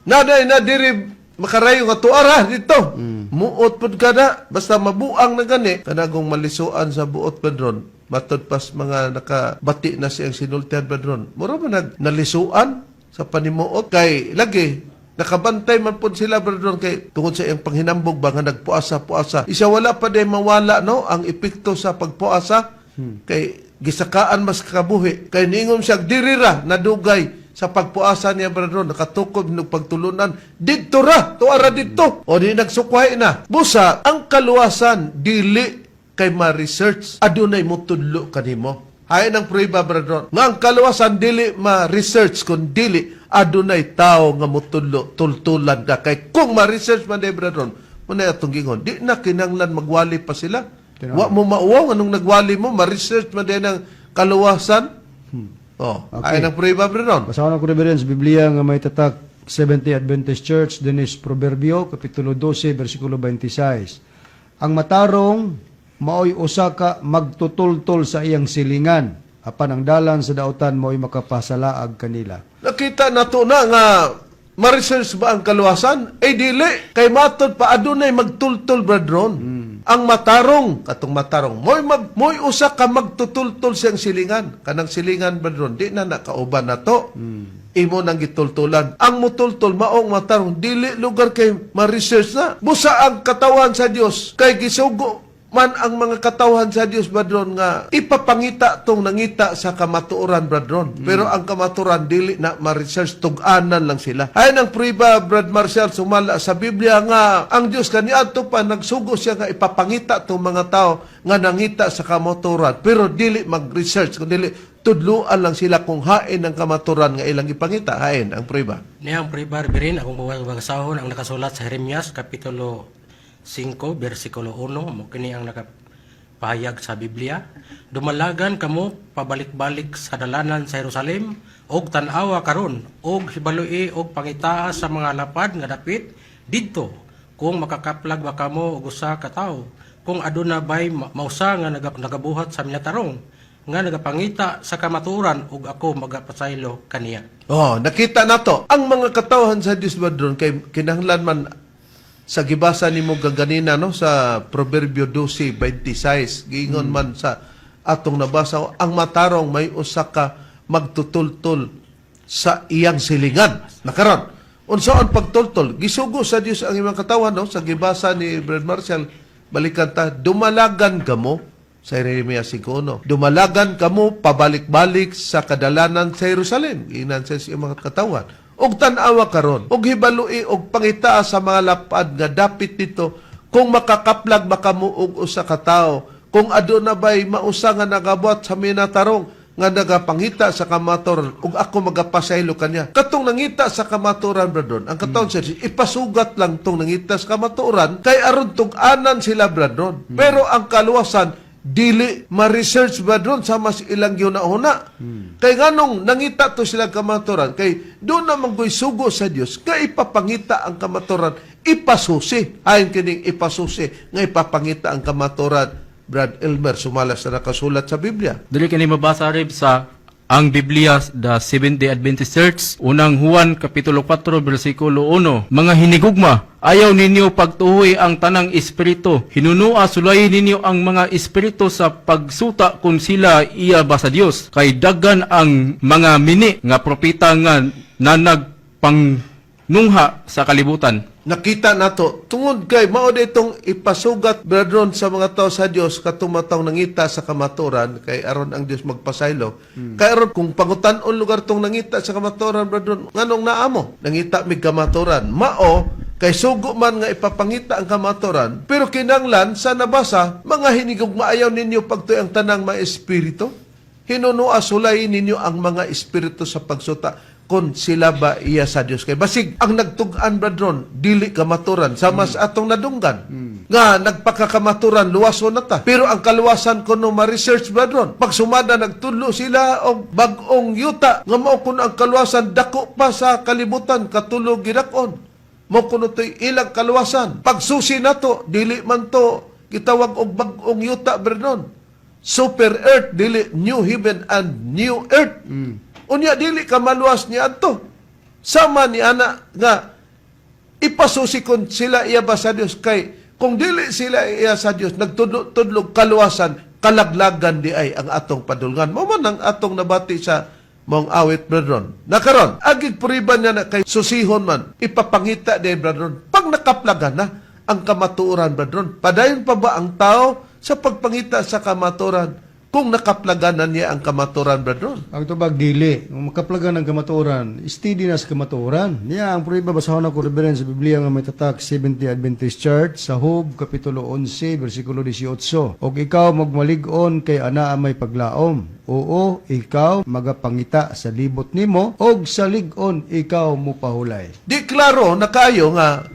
Naday na diri makarayo nga tuara dito. Muot pud ka na. Basta mabuang na gani. Kanagong malisuan sa buot Pedron. Matod pas mga nakabati na siyang sinultihan Pedron. Mura ba nalisuan sa panimuot? Kay lagi, nakabantay man po sila Pedron kay tungod sa iyang panghinambog ba nga nagpuasa-puasa. Isa wala pa din mawala no ang epekto sa pagpuasa. Kay gisakaan mas kabuhi. Kay niingon siya dirira nadugay sa pagpuasa niya Pedron nakatukob ng pagtulunan didto ra tuara didto o di nagsukway na. Busa ang kaluwasan dili kay ma-research adunay mo tudlo kanimo. Hay nang prueba Pedron nga ang kaluwasan dili ma-research kun dili adunay tao nga mutudlo tultulan ka kay kung ma-research man day Pedron muna atong gingon di na kinanglan magwali pa sila. Wa mo mauwaw anong nagwali mo ma-research man day ng kaluwasan. Oh, Okay. ay nang prueba Pedron. Basahan ako reverend sa Biblia nga may tatak 70 Adventist Church dinis Proverbio kapitulo 12 bersikulo 26. Ang matarong maoy usa ka magtutultol sa iyang silingan apan ang dalan sa dautan maoy makapasalaag kanila. Nakita nato na nga ma-research ba ang kaluwasan? Eh dili kay matod pa adunay magtultol Pedron. Ang matarong, katong matarong, mo'y usa ka magtutultol siyang silingan. Kanang silingan Pedron, di na nakauban na to. Imo nang gitultulan. Ang mutultol, maong matarong, dili lugar kay ma-research na. Busa ang katawan sa Dios kay gisugo man ang mga katawan sa Dios Pedron nga ipapangita tong nangita sa kamatuoran Pedron. Pero ang kamatuoran dili na ma-research tug-anan lang sila. Ay nang prueba Brad Marcial sumala sa Biblia nga ang Dios kaniadto pa nagsugo siya nga ipapangita tong mga tao nga nangita sa kamatuoran. Pero dili mag-research kundi tudluan lang sila kung hain ang kamatuoran nga ilang ipangita. Hain ang prueba. Niyang prueba Reverend akong bagasahon ang nakasulat sa Jeremias kapitulo 5, versikulo 1, mo kini ang nakapahayag sa Biblia. Dumalagan kamo pabalik-balik sa dalanan sa Jerusalem, og tan-awa karon, og hibalui og pangitaa sa mga lapad nga dapit didto, kung makakaplag ba kamo og usa ka tawo, kung aduna bay mausa nga nagabuhat sa minatarong, nga nagapangita sa kamaturan ug ako magapasaylo kaniya. Oh, nakita nato ang mga katawhan sa Dios Pedron kay kinahanglan man sa gibasa nimo gaganina no sa Proverbio 12:26 giingon man sa atong nabasa ang matarong may usa ka magtutultol sa iyang silingan. Nakaron unsa ang pagtultol gisugo sa Dios ang imong katawan no sa gibasa ni Brad Marshall balikan ta dumalagan kamo sa Jeremias 5:1. Dumalagan kamo pabalik-balik sa kadalanan sa Jerusalem. Ginan sa imong katawan. Og tan-awa karon og hibalui og pangita sa mga lapad nga dapit dito kung makakaplag ba kamo og usa ka tawo kung aduna bay mausa nga nagabuhat sa minatarong nga nagapangita sa kamaturan ug ako magapasaylo kanya katong nangita sa kamaturan Bradon ang katawon sa ipasugat lang tong nangita sa kamaturan kay aron tug-anan sila Bradon pero ang kaluwasan dili ma-research ba doon sa mas ilang yun-una. Kay nganong nangita to sila kamaturan, kay doon naman ko'y sugo sa Dios, kay ipapangita ang kamaturan, ipasusi. Ayon kining ipasusi, nga ipapangita ang kamaturan, Brad Elmer, sumalas na nakasulat sa Biblia. Dili kini mabasa rib sa ang Biblia the Seventh-day Adventist Church, unang Juan kapitulo 4 bersikulo 1. Mga hinigugma, ayaw ninyo pagtuhoy ang tanang espiritu. Hinunua sulayin ninyo ang mga espiritu sa pagsuta kung sila iya ba sa Dios. Kay daggan ang mga mini nga propeta nga nanagpangnungha sa kalibutan. Nakita nato tungod kay mao itong ipasugat bradron sa mga tao sa Dios katumatang nangita sa kamaturan kay aron ang Dios magpasaylo. Kay aron kung pangutan-on lugar tong nangita sa kamaturan bradron nganong naamo nangita mig kamaturan mao kay sugo man nga ipapangita ang kamaturan pero kinanglan sa nabasa mga hinigog maayaw ninyo pagtuy ang tanang mga espiritu hinunua sulay ninyo ang mga espiritu sa pagsuta kung sila ba iya sa Dios kay basig ang nagtug-an bradron dili kamaturan sama sa atong nadunggan nga nagpakakamaturan luwason na ta pero ang kaluwasan kuno ma-research bradron pag sumada nagtudlo sila og bag-ong yuta nga mao kuno ang kaluwasan dako pa sa kalibutan katulog gidakon mao kuno toy ilang kaluwasan pagsusi nato dili man to gitawag og bag-ong yuta bradron super earth dili new heaven and new earth unya dili ka maluwas niya adto sama ni ana nga ipasusi kung sila iya ba sa Dios kay kung dili sila iya sa Dios nagtudlog kaluwasan kalaglagan di ay ang atong padulngan mo man ang atong nabati sa mong awit brethren nakaron agig puriban niya na kay susihon man ipapangita di brethren pag nakaplagan na ang kamatuoran brethren padayon pa ba ang tao sa pagpangita sa kamatuoran kung nakaplaganan niya ang kamatuoran brethren? Ang tubag dili, kung makaplagan ng kamatuoran, steady na sa kamatuoran. Niya ang puriba basahon ako reference sa Biblia nga may tatak 70 Adventist Church sa Hub kapitulo 11 bersikulo 18. Og ikaw magmalig-on kay anaa may paglaom. Oo, ikaw magapangita sa libot nimo og sa lig-on ikaw mo pahulay. Di klaro na kayo nga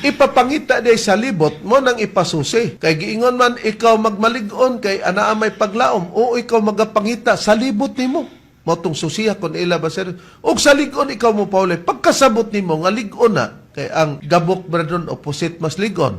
ipapangita day sa libot mo nang ipasusi. Kay giingon man ikaw magmalig-on kay anaa may paglaom o ikaw magapangita sa libot nimo. Mo tong susiha kon ila ba sir. Og sa lig-on ikaw mo paulay. Pagkasabot nimo nga lig-on na kay ang gabok brethren opposite mas lig-on.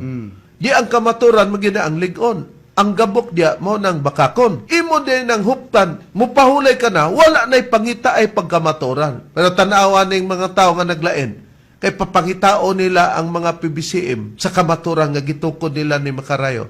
Di ang kamaturan magina ang lig-on. Ang gabok dia mo nang bakakon. Imo din ng huptan, mupahulay ka na, wala na'y pangita ay pagkamaturan. Pero tanawa ning mga tao nga naglain. Kay papangitao nila ang mga PBCM sa kamaturan nga gitukod nila ni Makarayo.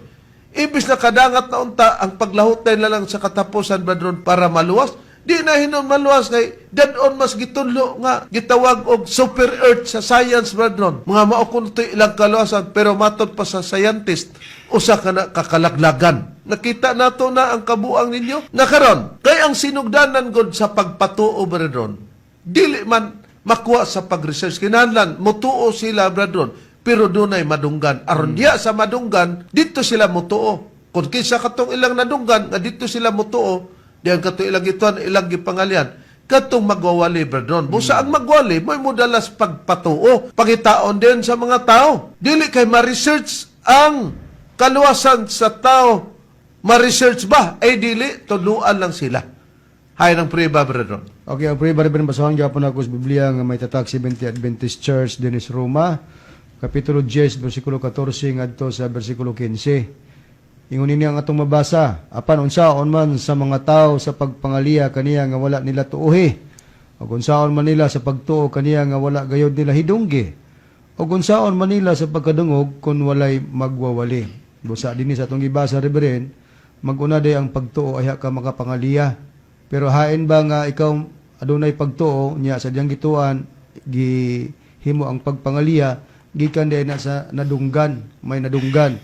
Ibis na kadangat na unta ang paglahot nila lang sa katapusan brethren para maluwas, di na hinon maluwas kay dead-on mas gitunlo nga gitawag og super earth sa science brethren. Mga maokon to ilang kaluwasan pero matod pa sa scientist usa ka na kakalaglagan. Nakita nato na ang kabuang ninyo. Nakaron, kay ang sinugdanan gud sa pagpatuo brethren. Dili man makuha sa pag-research. Kinahanglan, mutuo sila, brethren, pero dunay madunggan. Aron diya sa madunggan, dito sila mutuo. Kung kinsa katong ilang nadunggan, nga dito sila mutuo, diyan katong ilang ituan, ilang gipangalian, katong magwawali, brethren. Busa ang magwali, may mudalas pagpatuo. Pangitaon din sa mga tao. Dili kay ma-research ang kaluwasan sa tao. Ma-research ba? Ay dili, tunuan lang sila. Hay ng priba, brethren. Okay, ang pray bari basahan gyapon ako sa Biblia nga may tatak 70 Adventist Church dinis Roma, kapitulo 10 bersikulo 14 ngadto sa bersikulo 15. Ingon ini ang atong mabasa, apan unsaon man sa mga tao sa pagpangaliya kaniya nga wala nila tuohi, ug unsaon man nila sa pagtuo kaniya nga wala gayod nila hidunggi, ug unsaon man nila sa pagkadungog kun walay magwawali. Busa dinhi sa atong gibasa reverend, maguna day ang pagtuo ay ka makapangaliya. Pero hain ba nga ikaw adunay pagtuo niya sa diyang gituan gihimo ang pagpangaliya gikan din na sa nadunggan, may nadunggan.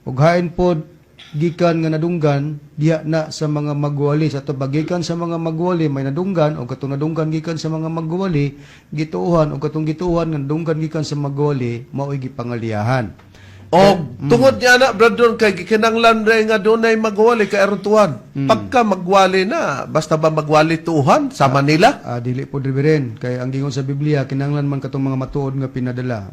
Ug hain pod gikan nga nadunggan diha na sa mga magwali sa to bagikan sa mga magwali may nadunggan ug katong nadunggan gikan sa mga magwali gituuhan ug katong gituuhan nga nadunggan gikan sa magwali mao'y gipangaliyahan. O tungod niya na, brethren, kay kinanglan rin nga dunay magwali kay aron tuhan. Pagka magwali na, basta ba magwali tuhan sa Manila? Dili po reverend kay ang gingon sa Biblia kinanglan man katong mga matuod nga pinadala.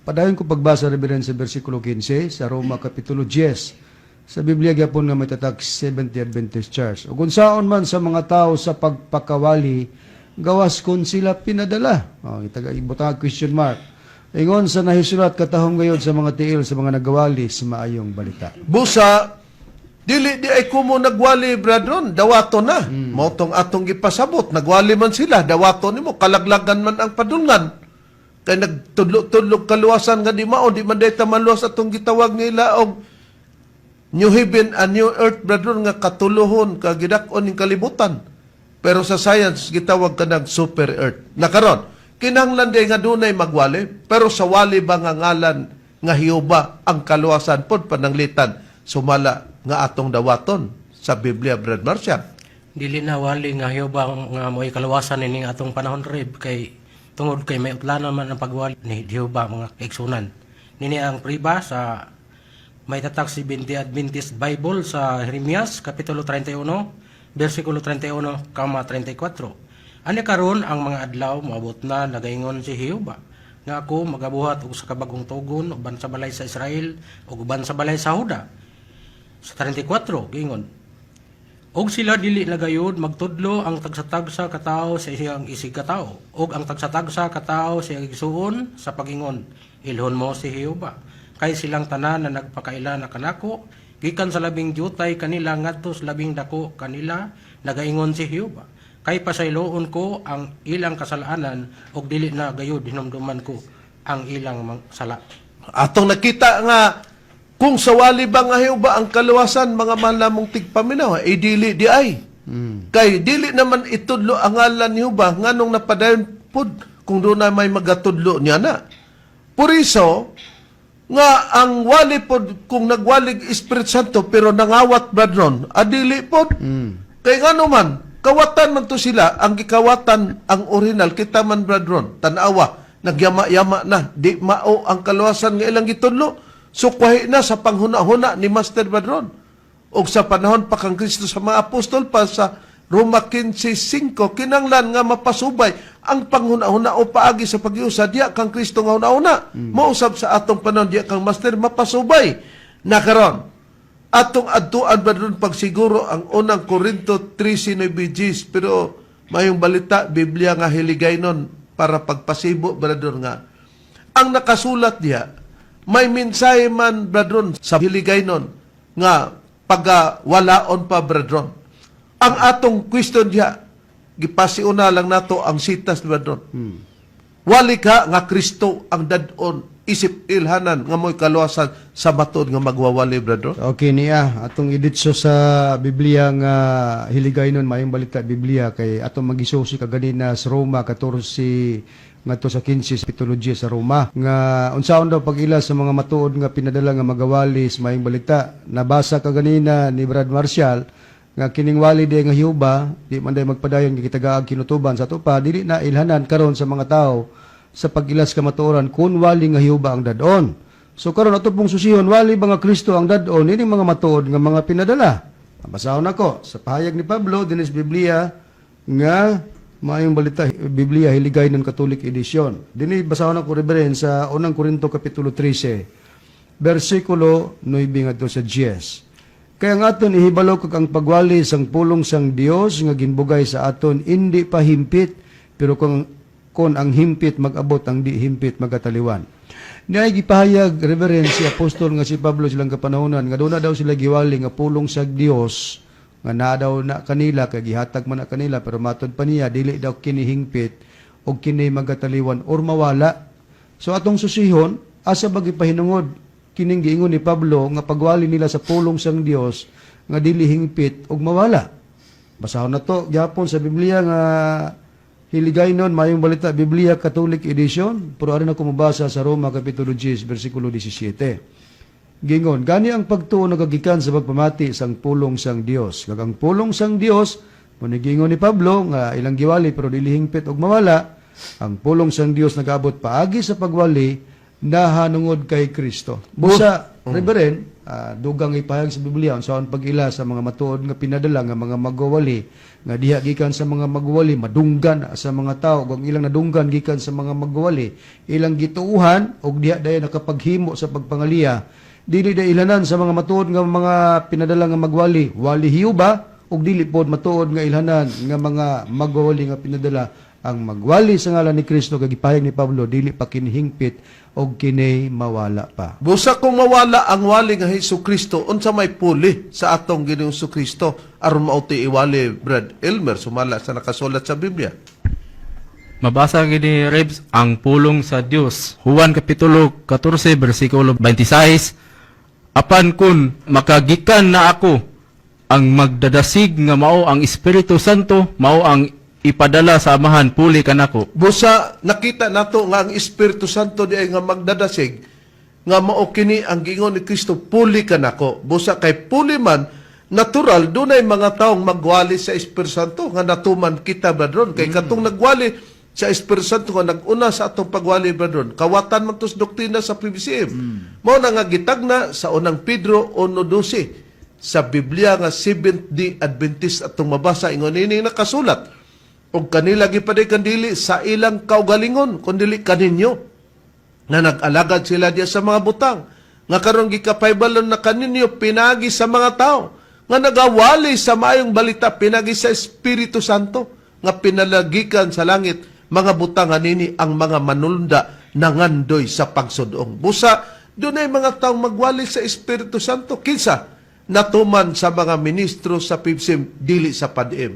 Padayon ko pagbasa reverend sa bersikulo 15 sa Roma kapitulo 10. Sa Biblia gyapon nga may tatak 70 Adventist Church. Ug unsaon man sa mga tao sa pagpakawali gawas kun sila pinadala. Itaga ibutang question mark. Ingon sa nahisulat katahom gayud sa mga tiil sa mga nagawali sa maayong balita. Busa, dili di ay kumo nagwali, brethren, dawato na. Motong atong gipasabot, nagwali man sila, dawato nimo, kalaglagan man ang padulngan. Kay nagtudlog kaluwasan nga di mao, di man dayta maluwas atong gitawag nila og New Heaven and New Earth, brethren, nga katuluhon, kagidak-on ning kalibutan. Pero sa science, gitawag ka ng super earth. Nakaron, kinahanglan day nga dunay magwali, pero sa wali ba nga ngalan nga Hioba ang kaluwasan pod pananglitan sumala nga atong dawaton sa Biblia, Brad Marcia. Dili na wali nga Hioba nga mo'y kaluwasan ining atong panahon rib kay tungod kay may utlanan man ang pagwali ni Hioba mga kaigsunan. Nini ang priba sa may tatak 70 Adventist Bible sa Jeremias kapitulo 31 bersikulo 31, 34. Ani karon ang mga adlaw moabot na nagaingon si Hioba nga ako magabuhat og sa kabagong tugon uban sa balay sa Israel ug uban sa balay sa Huda. Sa 34 giingon, og sila dili nagayod magtudlo ang tagsatagsa katao sa iyang isig katao ug ang tagsatagsa katao sa iyang igsuon sa pagingon, ilhon mo si Hioba kay silang tanan na nagpakaila na kanako gikan sa labing jutay kanila ngadto sa labing dako kanila nagaingon si Hioba. Kay pasayloon ko ang ilang kasalanan og dili na gayud hinumduman ko ang ilang sala. Atong nakita nga kung sa wali ba nga Jehova ang kaluwasan mga malamong tigpaminaw, dili di ay. Kay dili naman itudlo ang ngalan ni Jehova nganong napadayon pud kung doon na may magatudlo niya na. Puriso nga ang wali pod kung nagwalig Espiritu Santo pero nangawat bradron, adili pod. Kay ngano man kawatan man to sila, ang gikawatan ang original kita man bradron, tanawa nagyama-yama na, di mao ang kaluwasan nga ilang gitudlo. So kwahi na sa panghuna-huna ni Master Badron. O sa panahon pa kang Kristo sa mga apostol pa sa Roma 15:5, kinanglan nga mapasubay ang panghuna-huna o paagi sa pag-iusa, diya kang Kristo nga una-una. Mausab sa atong panahon, diya kang Master mapasubay. Nakaron, atong adtuan Badron pagsiguro ang unang Korinto 13:9, pero mayong balita, Biblia nga hiligay nun para pagpasibo, Badron nga. Ang nakasulat diya, may mensahe man, bradron, sa hiligay nun, nga pagwalaon pa, bradron. Ang atong question diya, gipasiuna lang nato ang sitas, bradron. Wali ka nga Kristo ang dadon, isip ilhanan, nga mo'y kaluwasan sa matod nga magwawali, bradron. Okay niya, atong iditso sa Biblia nga hiligay nun, mayong balita Biblia, kay atong magisusi kaganina sa Roma 14, ngadto sa 15 sa pitology sa Roma nga unsaon daw pag-ila sa mga matuod nga pinadala nga magawali sa mayong balita. Nabasa kaganina ni Brad Marshall nga kining wali di nga Jehova di man day magpadayon nga kitagaag kinutuban sa tupa, dili na ilhanan karon sa mga tao sa pag-ilas kamatuoran kun wali nga Jehova ang dadon. So karon ato pong susihon, wali ba nga Kristo ang dadon ining mga matuod nga mga pinadala. Basahon ako sa pahayag ni Pablo dinis Biblia nga mayong balita Biblia hiligay ng Catholic Edition. Dini basahon ako reberen sa unang Korinto kapitulo 13 bersikulo 9 ngadto sa 10. Kaya nga aton ihibalo kag ang pagwali sang pulong sang Dios nga ginbugay sa aton indi pa himpit, pero kung ang himpit mag-abot ang di himpit magataliwan. Niay gipahayag Reverend si Apostol nga si Pablo silang kapanahonan nga doon na daw sila giwali nga pulong sa Dios nga na daw na kanila kay gihatag man na kanila, pero matod pa niya dili daw kini hingpit o kini magataliwan or mawala. So atong susihon asa ba gipahinungod kining giingon ni Pablo nga pagwali nila sa pulong sang Dios nga dili hingpit og mawala. Basahon na to gyapon sa Biblia nga hiligay nun mayong balita Biblia Catholic Edition, pero aron ako mabasa sa Roma kapitulo 10 bersikulo 17. Gingon, gani ang pagtuo nagagikan sa pagpamati sang pulong sang Dios. Kag ang pulong sang Dios, gingon ni Pablo nga ilang giwali pero dili hingpit og mawala, ang pulong sang Dios nagaabot paagi sa pagwali nahanungod kay Kristo. Busa, Reverend, dugang ipahayag sa Biblia unsaon pag-ila sa mga matuod nga pinadala nga mga magwawali nga diha gikan sa mga magwawali madunggan sa mga tao kung ilang nadunggan gikan sa mga magwawali ilang gituuhan og diha dayon nakapaghimo sa pagpangaliya. Dili da ilhanan sa mga matuod nga mga pinadala nga magwali, wali Jehova, ug dili pod matuod nga ilhanan nga mga magwali nga pinadala ang magwali sa ngalan ni Kristo kag gipahayag ni Pablo dili pa kinihingpit og kini mawala pa. Busa kung mawala ang wali nga Hesukristo, unsa may puli sa atong Ginoong Hesukristo aron mauti iwali, Brad Elmer, sumala sa nakasulat sa Biblia. Mabasa gini Rebs ang pulong sa Dios. Juan kapitulo 14 bersikulo 26. Apan kun makagikan na ako ang magdadasig nga mao ang Espiritu Santo, mao ang ipadala sa amahan puli kanako. Busa nakita nato nga ang Espiritu Santo di ay nga magdadasig nga mao kini ang gingon ni Kristo, puli kanako. Busa kay puli man natural dunay mga taong magwali sa Espiritu Santo nga natuman kita badron kay katong nagwali sa Espiritu Santo nga nag-una sa atong pagwali badron kawatan man tos doktrina sa PBCM. Mao na nga gitagna sa unang Pedro 1:12 sa Biblia nga Seventh-day Adventist atong mabasa ingon ini nakasulat og kanila gipaday dili sa ilang kaugalingon kundi kaninyo na nag-alagad sila diya sa mga butang nga karon gikapaybalon na kaninyo pinagi sa mga tao nga nagawali sa maayong balita pinagi sa Espiritu Santo nga pinalagikan sa langit mga butang nini ang mga manulda nangandoy sa pagsudong. Busa, doon ay mga taong magwali sa Espiritu Santo. Kinsa, natuman sa mga ministro sa PBCM, dili sa PADM.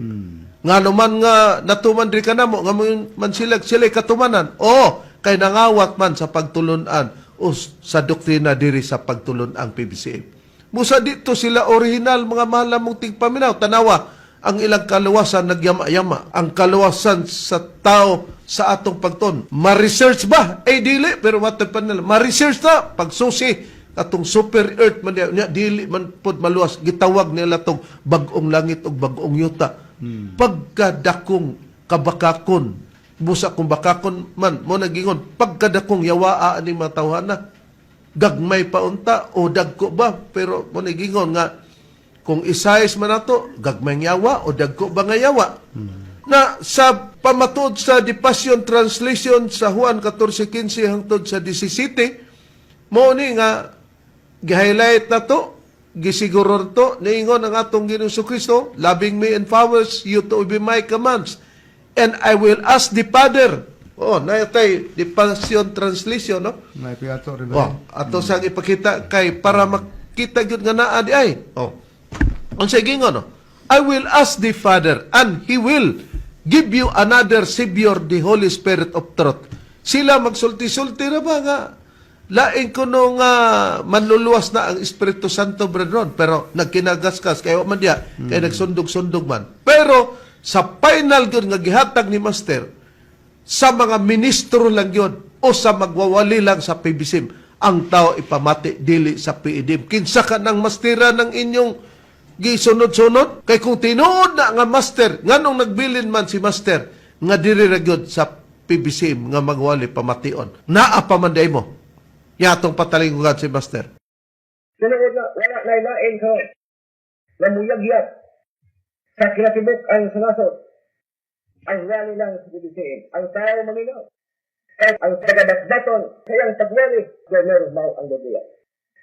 Nga naman nga natuman rin ka na mo, nga man sila katumanan. Oo, kay nangawat man sa pagtulunan o sa doktrina diri sa pagtulon ang PBCM. Musa dito sila original mga mahal mong tigpaminaw. Tanawa, ang ilang kaluwasan nagyama-yama. Ang kaluwasan sa tao sa atong pagton. Ma-research ba? Dili. Pero matapan nila. Ma-research na. Pagsusi, atong super earth, man niya, dili man pod maluwas. Gitawag nila tong bagong langit o bagong yuta. Pagkadakong kabakakon, busa kung bakakon man, mo nagingon, pagkadakong yawaa ni mga tawhana, gagmay paunta o dagko ba? Pero mo nagingon nga, kung isayas man nato, gagmay yawa o dagko ba nga yawa? Na sa pamatod sa The Passion Translation sa Juan 14:15 hangtod sa 17, mo ni nga, gi-highlight na to, gisiguro to, niingon ang atong Ginoong Kristo, loving me empowers you to obey my commands. And I will ask the Father. Nayatay, The Passion Translation, no? May piato rin ba? Ato sang ipakita kay para makita gyud nga naa di ay. Ang sige nga, no? I will ask the Father and He will give you another Savior, the Holy Spirit of truth. Sila magsulti-sulti na ba nga? Laing ko nung manluluwas na ang Espiritu Santo, brethren. Pero nagkinagaskas, kaya man diya, kaya nagsundog-sundog man. Pero sa final yun nga gihatag ni Master, sa mga ministro lang yun, o sa magwawali lang sa PBCM, ang tao ipamati dili sa PEDM. Kinsa ka ng mastera ng inyong gisunod-sunod? Kay kung tinuod na nga Master, nganong nagbilin man si Master, nga diri ra gyud sa PBCM, nga magwali pamation. Naa pa man day mo. Yatong patalingugan si Master. Sunod na, wala na ilain ko. Namuyagyat. Sa kinatibok ang sanasod. Ang wali lang sa bibisiin. Ang tao maminaw. At ang tagadasdaton, kayang tagwali, gomero mau ang lubuya.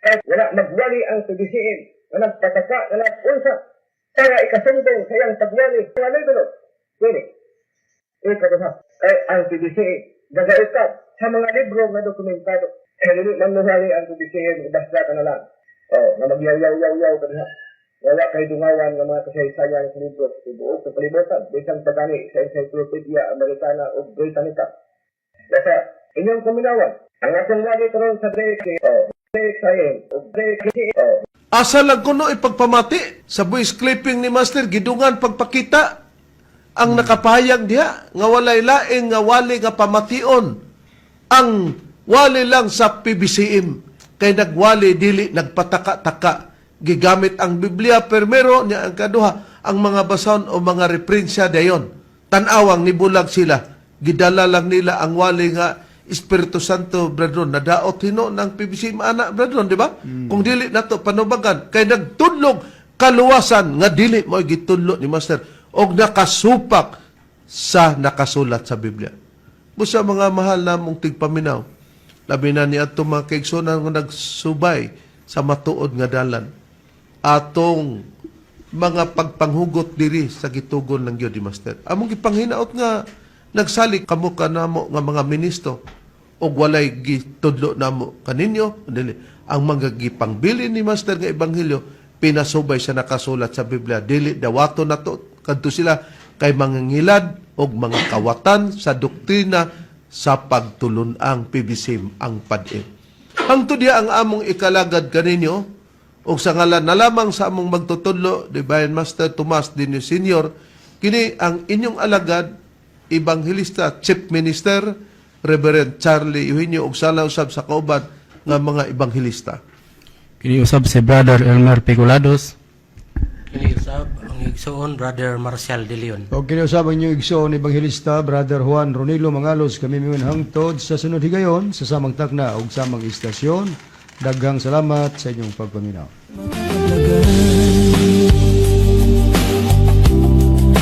At wala magwali ang bibisiin. Walang pataka, walang unsa. Para ikasundong, kayang tagwali. Wala ito. Pwede. Ikaw ha. Ang bibisiin. Gagaitan sa mga libro na dokumentado. Hindi man nuhali ang bibisiin. Basta ka na lang. Na magyaw-yaw-yaw ka na. Wala kay dungawan ng mga kasaysayan sa libro sa buong sa palibutan. Bisang pagani sa Encyclopedia Americana o Britannica. Basta, inyong kuminawan. Ang atong lagi karon sa break science o break Asa lang kuno ipagpamati sa voice clipping ni Master, gidungan pagpakita ang nakapahayag diha nga walay laing nga wali nga pamation. Ang wali lang sa PBCM kay nagwali dili nagpataka-taka. Gigamit ang Biblia permero niya ang kaduha ang mga bason o mga referensya dayon. Tan-awang nibulag sila. Gidala lang nila ang wali nga Espiritu Santo, brethren, nadaot hino ng PBCM anak, brethren, di ba? Kung dili nato panubagan kay nagtudlog kaluwasan nga dili mo gitudlo ni Master og nakasupak sa nakasulat sa Biblia. Busa mga mahal namong tigpaminaw, labi na ni ato mga kaigsunan nga nagsubay sa matuod nga dalan. Atong mga pagpanghugot diri sa gitugon ng Dios di Master. Among gipanghinaot nga nagsalik kamo kanamo nga mga ministro og walay gitudlo namo kaninyo dili ang mga gipangbili ni Master nga ebanghelyo pinasubay sa nakasulat sa Biblia dili dawato nato kadto sila kay mangangilad og mga kawatan sa doktrina sa pagtulon-ang PBCM ang pad-e. Hangtod diha ang among ikalagad kaninyo o sa ngalan na lamang sa among magtutudlo, Divine Master Tomas Dinio Sr., kini ang inyong alagad, Evangelista, Chief Minister, Reverend Charlie Eugenio, og sala usab sa kauban nga mga Evangelista. Kini usab si Brother Elmer Piculados. Kini usab ang igsoon, Brother Marcial De Leon. O kiniusap ang inyong igsoon Evangelista, Brother Juan Ronilo Mangalos, kami mimin hangtod sa sunod higayon, sa samang takna o samang istasyon. Daghang salamat sa inyong pagpaminaw.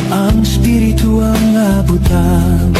Ang Espiritu ang abutan